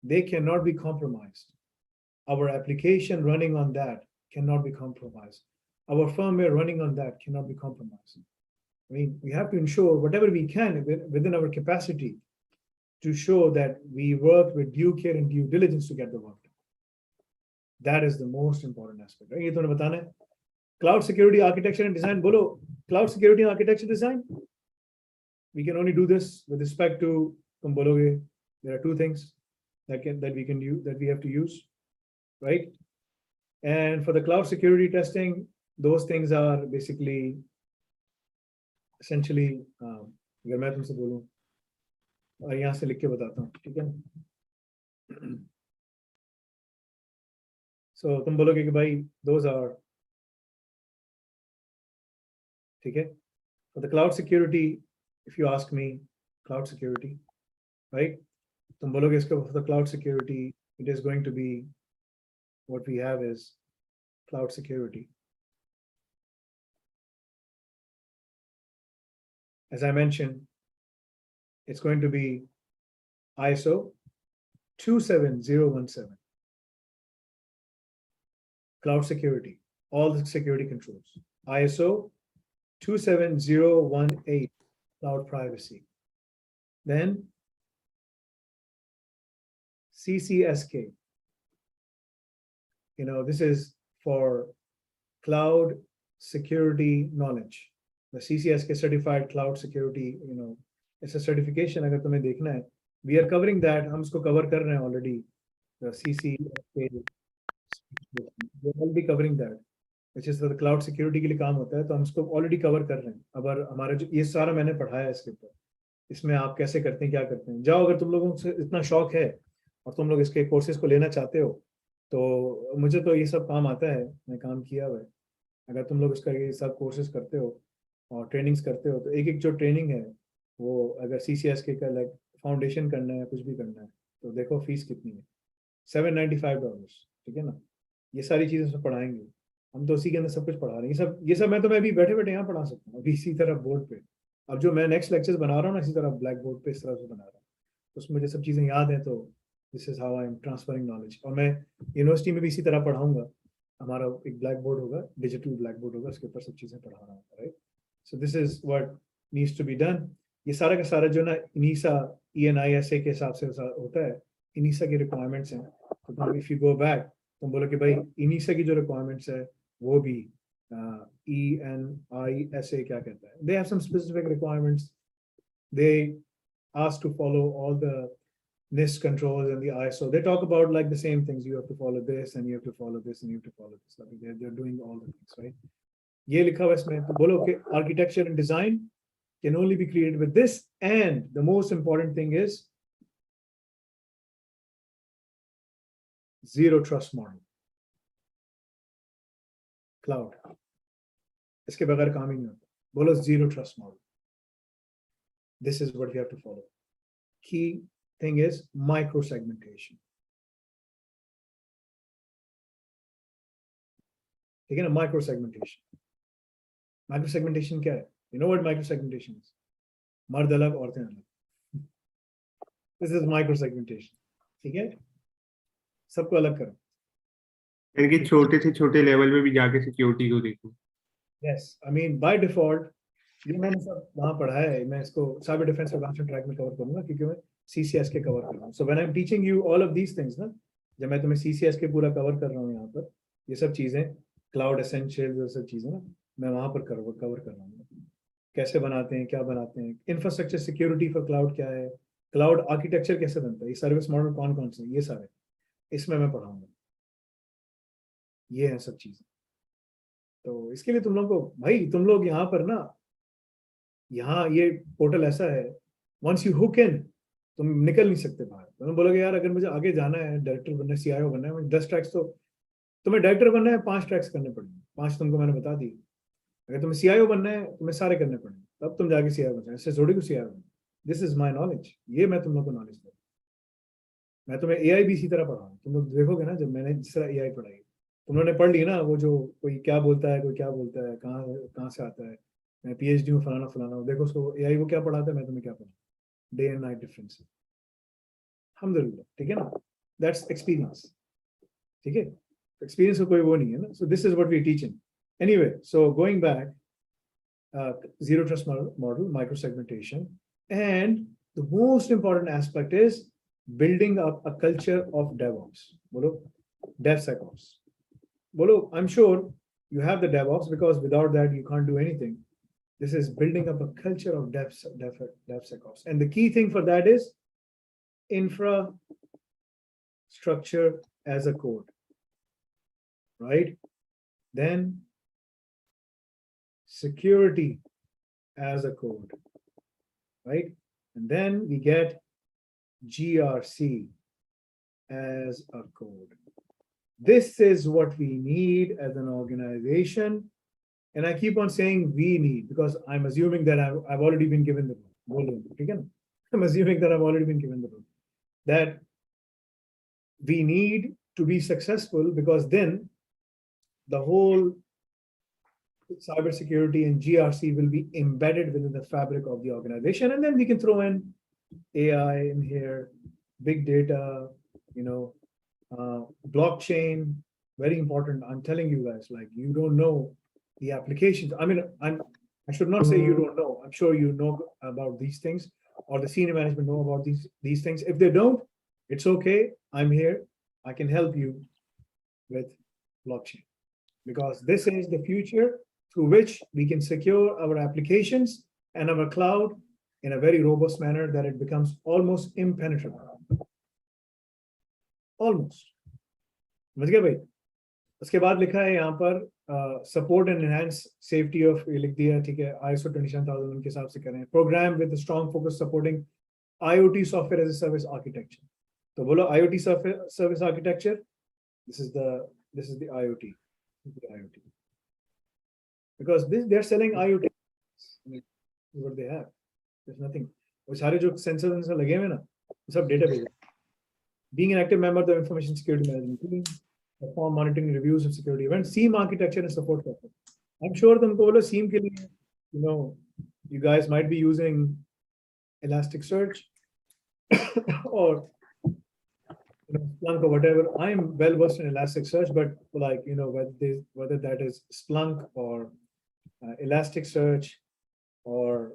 they cannot be compromised. Our application running on that cannot be compromised. Our firmware running on that cannot be compromised. I mean, we have to ensure whatever we can within our capacity to show that we work with due care and due diligence to get the work done. That is the most important aspect, right? ये तो बताना है. Cloud security architecture and design. बोलो, cloud security architecture design. We can only do this with respect to तुम बोलोगे. There are two things that we have to use, right? And for the cloud security testing, those things are basically essentially अगर मैं तुमसे बोलूं और यहाँ से लिख के बताता हूँ, ठीक है? So तुम बोलोगे कि भाई those are, ठीक है? For the cloud security, if you ask me, cloud security, right? तुम बोलोगे इसको for the cloud security, it is going to be, what we have is cloud security. As I mentioned, it's going to be ISO 27017. Cloud security, all the security controls. ISO 27018, cloud privacy. Then CCSK. This is for cloud security knowledge. The CCSK certified cloud security, it's a certification. अगर तुम्हें देखना है, we are covering that. हम इसको cover कर रहे हैं already. The CCSK, we are already covering that, which is the cloud security के लिए काम होता है. तो हम इसको already cover कर रहे हैं. अब हमारा जो ये सारा मैंने पढ़ाया है इसके ऊपर. इसमें आप कैसे करते हैं, क्या करते हैं. जाओ, अगर तुम लोगों से इतना शौक है और तुम लोग इसके कोर्सेज को लेना चाहते हो, तो मुझे तो ये सब काम आता है, मैं काम किया हुआ है. अगर तुम लोग इसका ये सब कोर्सेज करते हो और ट्रेनिंग्स करते हो, तो एक जो ट्रेनिंग है वो अगर CCSK का लाइक फाउंडेशन करना है, कुछ भी करना है, तो देखो फीस कितनी है, $795, ठीक है ना. ये सारी चीज़ें सब पढ़ाएंगे हम, तो उसी के अंदर सब कुछ पढ़ा रहे हैं. ये सब मैं तो मैं अभी बैठे बैठे यहाँ पढ़ा सकता हूँ, अभी इसी तरह बोर्ड पे. अब जो मैं नेक्स्ट लेक्चर्स बना रहा हूँ ना, इसी तरह ब्लैक बोर्ड पे इस तरह से बना रहा हूँ, तो उसमें मुझे सब चीज़ें याद हैं. तो this is how I am transferring knowledge. और मैं यूनिवर्सिटी में भी इसी तरह पढ़ाऊंगा. हमारा एक ब्लैक बोर्ड होगा, डिजिटल ब्लैक बोर्ड होगा, उसके ऊपर सब चीज़ें पढ़ा रहा हूँ, right. So this is what needs to be done. ये सारा का सारा जो ना इनीसा ENISA के हिसाब से होता है, इनीसा की रिक्वायरमेंट्स हैं. तो इफ यू गो बैक, तुम बोलो कि भाई इनीसा की जो रिक्वायरमेंट्स है वो भी ENISA क्या कहता है, they have some specific requirements. They ask to follow all the NIST controls and the ISO. They talk about like the same things. You have to follow this and you have to follow this and you have to follow this. I mean, they're doing all the things, right? ये लिखा हुआ इसमें, तो बोलो कि architecture and design can only be created with this, and the most important thing is zero trust model. Cloud. इसके बगैर काम ही नहीं होता. बोलो zero trust model. This is what you have to follow. Key thing is micro segmentation. ठीक है ना, micro segmentation. Micro segmentation क्या है? You know what micro segmentation is? मर्द अलग, औरतें अलग. This is micro segmentation. ठीक है, सबको अलग करो. यानी कि छोटे से छोटे लेवल में भी जाके सिक्योरिटी को देखो. Yes, I mean by default ये मैंने सब वहाँ पढ़ा है. मैं इसको साइबर डिफेंस एडवांस्ड ट्रैक में कवर करूँगा क्योंकि मैं CCSK कवर कर रहा हूँ. So when I'm teaching you all of these things ना, जब मैं तुम्हें CCSK पूरा कवर कर रहा हूँ यहाँ पर, ये सब चीज़ें क्लाउड एसेंशियल्स, ये सब चीज़ें ना मैं वहाँ पर कवर कर रहा हूँ. कैसे बनाते हैं, क्या बनाते हैं, इंफ्रास्ट्रक्चर सिक्योरिटी फॉर क्लाउड क्या है, क्लाउड आर्किटेक्चर कैसे बनता है, ये सर्विस मॉडल कौन कौन से, ये सारे इसमें मैं पढ़ाऊंगा. ये है सब चीज़ें. तो इसके लिए तुम लोग को भाई, तुम लोग यहाँ पर ना, यहाँ ये पोर्टल ऐसा है, वंस यू हुक इन तुम निकल नहीं सकते बाहर. तुम बोलोगे यार अगर मुझे आगे जाना है, डायरेक्टर बनना है, CIO बनना है, मुझे 10 ट्रैक्स, तो तुम्हें डायरेक्टर बनना है 5 ट्रैक्स करने पड़ेंगे. 5 तुमको मैंने बता दी. अगर तुम्हें CIO बनना है, तुम्हें सारे करने पड़ेंगे, तब तुम जाके CIO बनना है. ऐसे थोड़ी को CIO बनना. This is my knowledge. ये मैं तुम लोग को नॉलेज दूँ. मैं तुम्हें AI भी इसी तरह पढ़ाऊँ. तुम लोग देखोगे ना, जब मैंने जिस तरह AI पढ़ाई, उन्होंने पढ़ ली ना वो जो कोई क्या बोलता है, कोई क्या बोलता है, कहाँ से आता है, मैं PhD हूँ फलाना फलाना, देखो उसको AI वो क्या पढ़ाता है, मैं तुम्हें क्या पढ़ा, डे एंड नाइट डिफरेंस। अल्हम्दुलिल्लाह, ठीक है ना, दैट्स एक्सपीरियंस, ठीक है, एक्सपीरियंस का कोई वो नहीं है ना। So this is what we teaching anyway. So going back, zero trust model, micro segmentation, and the most important aspect is building up a culture of DevOps. Bolo, DevSecOps. Bolo, I'm sure you have the DevOps because without that you can't do anything. This is building up a culture of DevSecOps, and the key thing for that is infrastructure as a code, right? Then security as a code, right? And then we get GRC as a code. This is what we need as an organization. And I keep on saying we need because I'm assuming that I've already been given the role. I'm assuming that I've already been given the role. That we need to be successful because then the whole cybersecurity and GRC will be embedded within the fabric of the organization, and then we can throw in AI in here, big data, blockchain, very important. I'm telling you guys, like, you don't know the applications. I mean, I should not say you don't know. I'm sure you know about these things, or the senior management know about these things. If they don't, it's okay. I'm here. I can help you with blockchain because this is the future through which we can secure our applications and our cloud in a very robust manner that it becomes almost impenetrable. Almost. समझ गए भाई? उसके बाद लिखा है यहाँ पर support and enhance safety of, लिख दिया, ठीक है, ISO 27000 उनके हिसाब से करें, program with a strong focus supporting IoT software as a service architecture. तो बोलो IoT service architecture. This is the IoT. Because they're selling IoT. I mean, what they have. There's nothing. वो सारे जो sensors लगे हुए ना, सब database. Being an active member of the information security management team, perform monitoring reviews of security events, SIEM architecture and support for it. I'm sure तुमको बोलो SIEM के लिए, you guys might be using Elasticsearch or Splunk or whatever. I'm well versed in Elasticsearch, but like whether that is Splunk or Elasticsearch or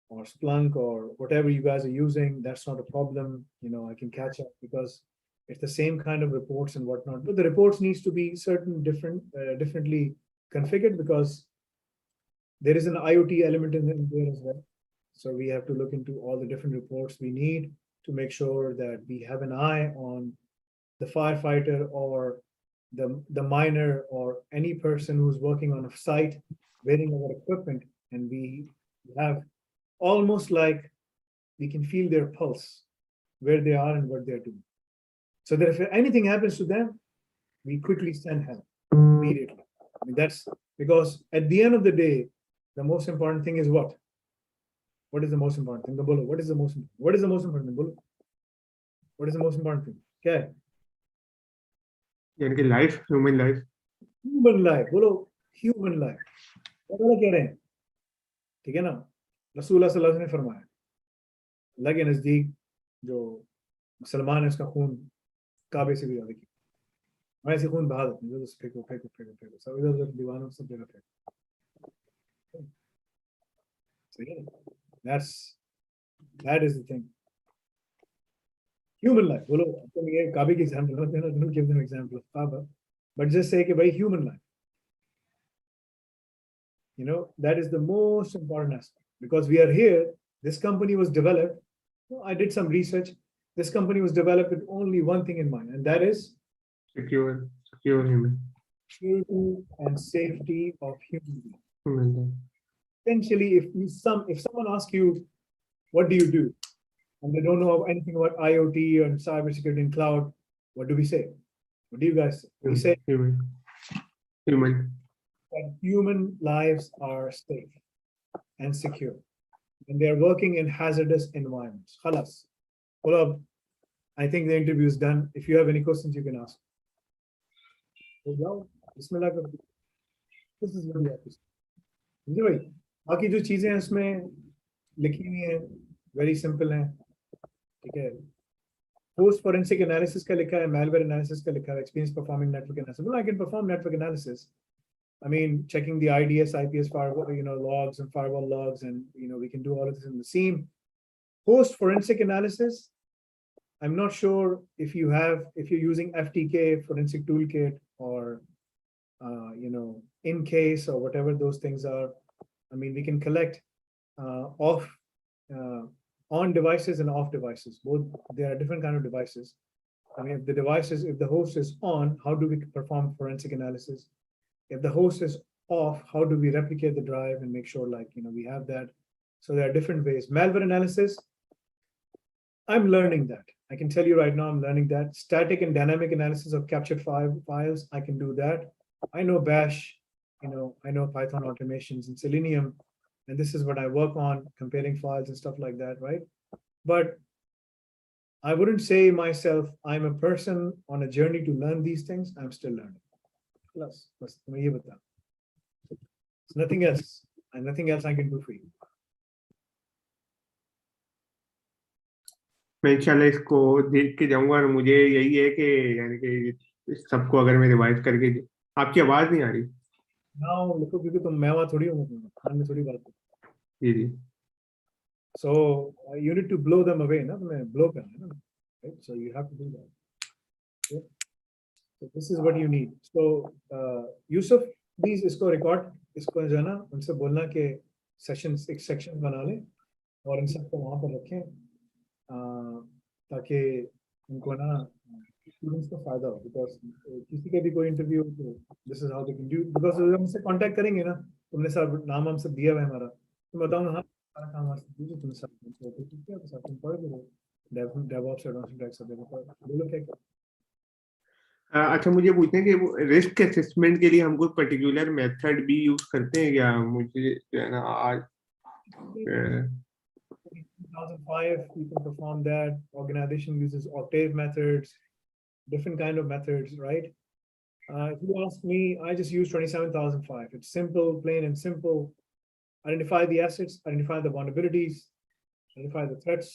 or Splunk or whatever you guys are using, that's not a problem. I can catch up because it's the same kind of reports and whatnot. But the reports needs to be differently configured because there is an IoT element in there as well. So we have to look into all the different reports we need to make sure that we have an eye on the firefighter or the miner or any person who's working on a site wearing our equipment, and we have almost like we can feel their pulse, where they are and what they're doing. So that if anything happens to them, we quickly send help immediately. I mean, that's because at the end of the day, the most important thing is what? What is the most important thing? What is the most important thing? What is the most important thing? What is the most important thing? Okay. यानी कि life, human life. Human life. बोलो human life. क्या कह रहे हैं? ठीक है ना? रसूल सल्लल्लाहु अलैहि वसल्लम ने फरमाया, अल्लाह के नजदीक जो मुसलमान है उसका खून काबे से भी ज्यादा की, वैसे खून बहा देते हैं, फेंको सब इधर दीवानों सब जगह फेंको. That is the thing. Human life. बोलो तुम ये काबे की एग्जांपल मत देना, don't give them example of Kaaba, but just say कि भाई human life. That is the most important aspect because we are here. This company was developed. I did some research. This company was developed with only one thing in mind, and that is secure human. Security and safety of human beings. Essentially, if someone asks you, what do you do? And they don't know anything about IoT and cybersecurity and cloud, what do we say? What do you guys say? We say human. That human lives are safe and secure, and they are working in hazardous environments. Khalas. Well, I think the interview is done. If you have any questions, you can ask. तो जाओ बिस्मिल्लाह करो, this is very office जी भाई। बाकी जो चीजें हैं उसमें लिखी हुई हैं वेरी सिंपल हैं, ठीक है। पोस्ट फोरेंसिक एनालिसिस का लिखा है, malware एनालिसिस का लिखा है, experience performing network analysis. Well, I can perform network analysis. I mean, checking the IDS, IPS firewall, logs and firewall logs, and we can do all of this in the same. Post forensic analysis, I'm not sure if you're using FTK forensic toolkit or in case or whatever those things are. I mean, we can collect off on devices and off devices. Both, there are different kind of devices. I mean, if the host is on, how do we perform forensic analysis? If the host is off, how do we replicate the drive and make sure we have that? So there are different ways. Malware analysis, I'm learning that. I can tell you right now, I'm learning that. Static and dynamic analysis of captured files, I can do that. I know Bash, I know Python automations and Selenium, and this is what I work on, comparing files and stuff like that, right? But I wouldn't say myself, I'm a person on a journey to learn these things. I'm still learning. Plus, nothing else, and nothing else I can do for you. मैं इंशाल्लाह इसको देख के जाऊंगा, और मुझे यही है कि यानी कि सबको अगर मैं रिवाइज करके, आपकी आवाज नहीं आ रही ना लिखो क्योंकि तुम मैं थोड़ी हूँ, खान में थोड़ी बात जी जी। So you need to blow them away, ना तुम्हें blow करना है ना, right? So you have to do that. Okay? So this is what you need. So Yusuf, please इसको record, इसको जो है ना उनसे बोलना कि sessions एक section बना लें और इन सबको वहाँ पर रखें ताकि उनको ना स्टूडेंट्स को फायदा हो। बिकॉज किसी का भी कोई इंटरव्यू तो this is how they can do, because जब हमसे कांटेक्ट करेंगे ना, तुमने सब नाम हम सब दिया हुआ है हमारा, तुम बताओ ना हाँ सारा काम हमारे से पूछो, तुमने सब ठीक है सब तुम पढ़ लो, डेवऑप्स एडवांस टैक्स सब बोलो क्या। अच्छा, मुझे पूछते हैं कि वो रिस्क असेसमेंट के लिए हम कोई पर्टिकुलर मेथड भी यूज करते हैं क्या? मुझे जो है ना आज 2005 you can perform that. Organization uses octave methods, different kind of methods, right? If you ask me, I just use 27005. It's simple, plain and simple. Identify the assets, identify the vulnerabilities, identify the threats,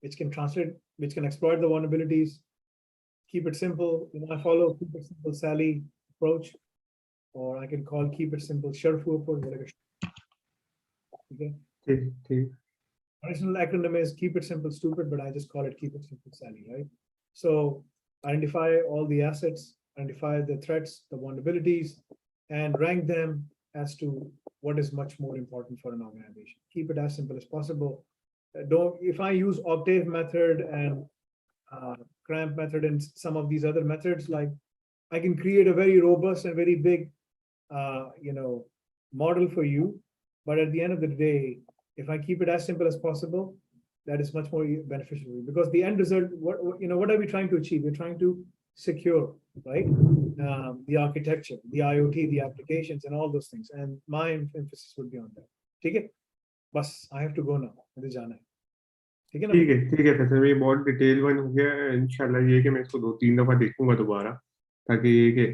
which can translate, which can exploit the vulnerabilities. Keep it simple. I follow keep it simple Sally approach, or I can call keep it simple Sharfu approach. Okay. Traditional acronym is keep it simple stupid, but I just call it keep it simple Sally, right? So identify all the assets, identify the threats, the vulnerabilities, and rank them as to what is much more important for an organization. Keep it as simple as possible. If I use octave method and cramp method and some of these other methods, like I can create a very robust and very big model for you, but at the end of the day, if I keep it as simple as possible, that is much more beneficial, because the end result, what are we trying to achieve? We're trying to secure, right? The architecture, the IoT, the applications, and all those things. And my emphasis would be on that. Okay? Bas, I have to go now. मुझे जाना है. ठीक है ना? ठीक है sir, ये बहुत डिटेल वन हो गया। इंशाल्लाह ये कि मैं इसको 2-3 दफा देखूंगा दोबारा, ताकि ये कि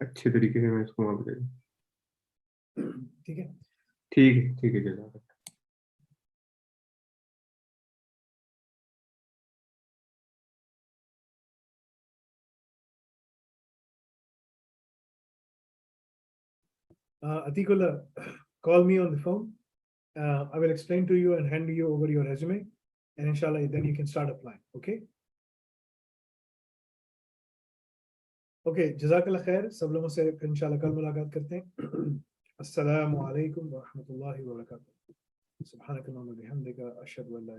अच्छे तरीके से मैं इसको वहाँ पे ठीक है? ठीक है जनाब। Atikullah, call me on the phone. I will explain to you and hand you over your resume, and inshallah then you can start applying. Okay? Okay, Jazakallah khair. सब लोगों से इंशाल्लाह कल मुलाकात करते हैं. Assalamu alaikum wa rahmatullahi wa barakatuh. Subhanakallahumma wa bihamdika ashhadu an la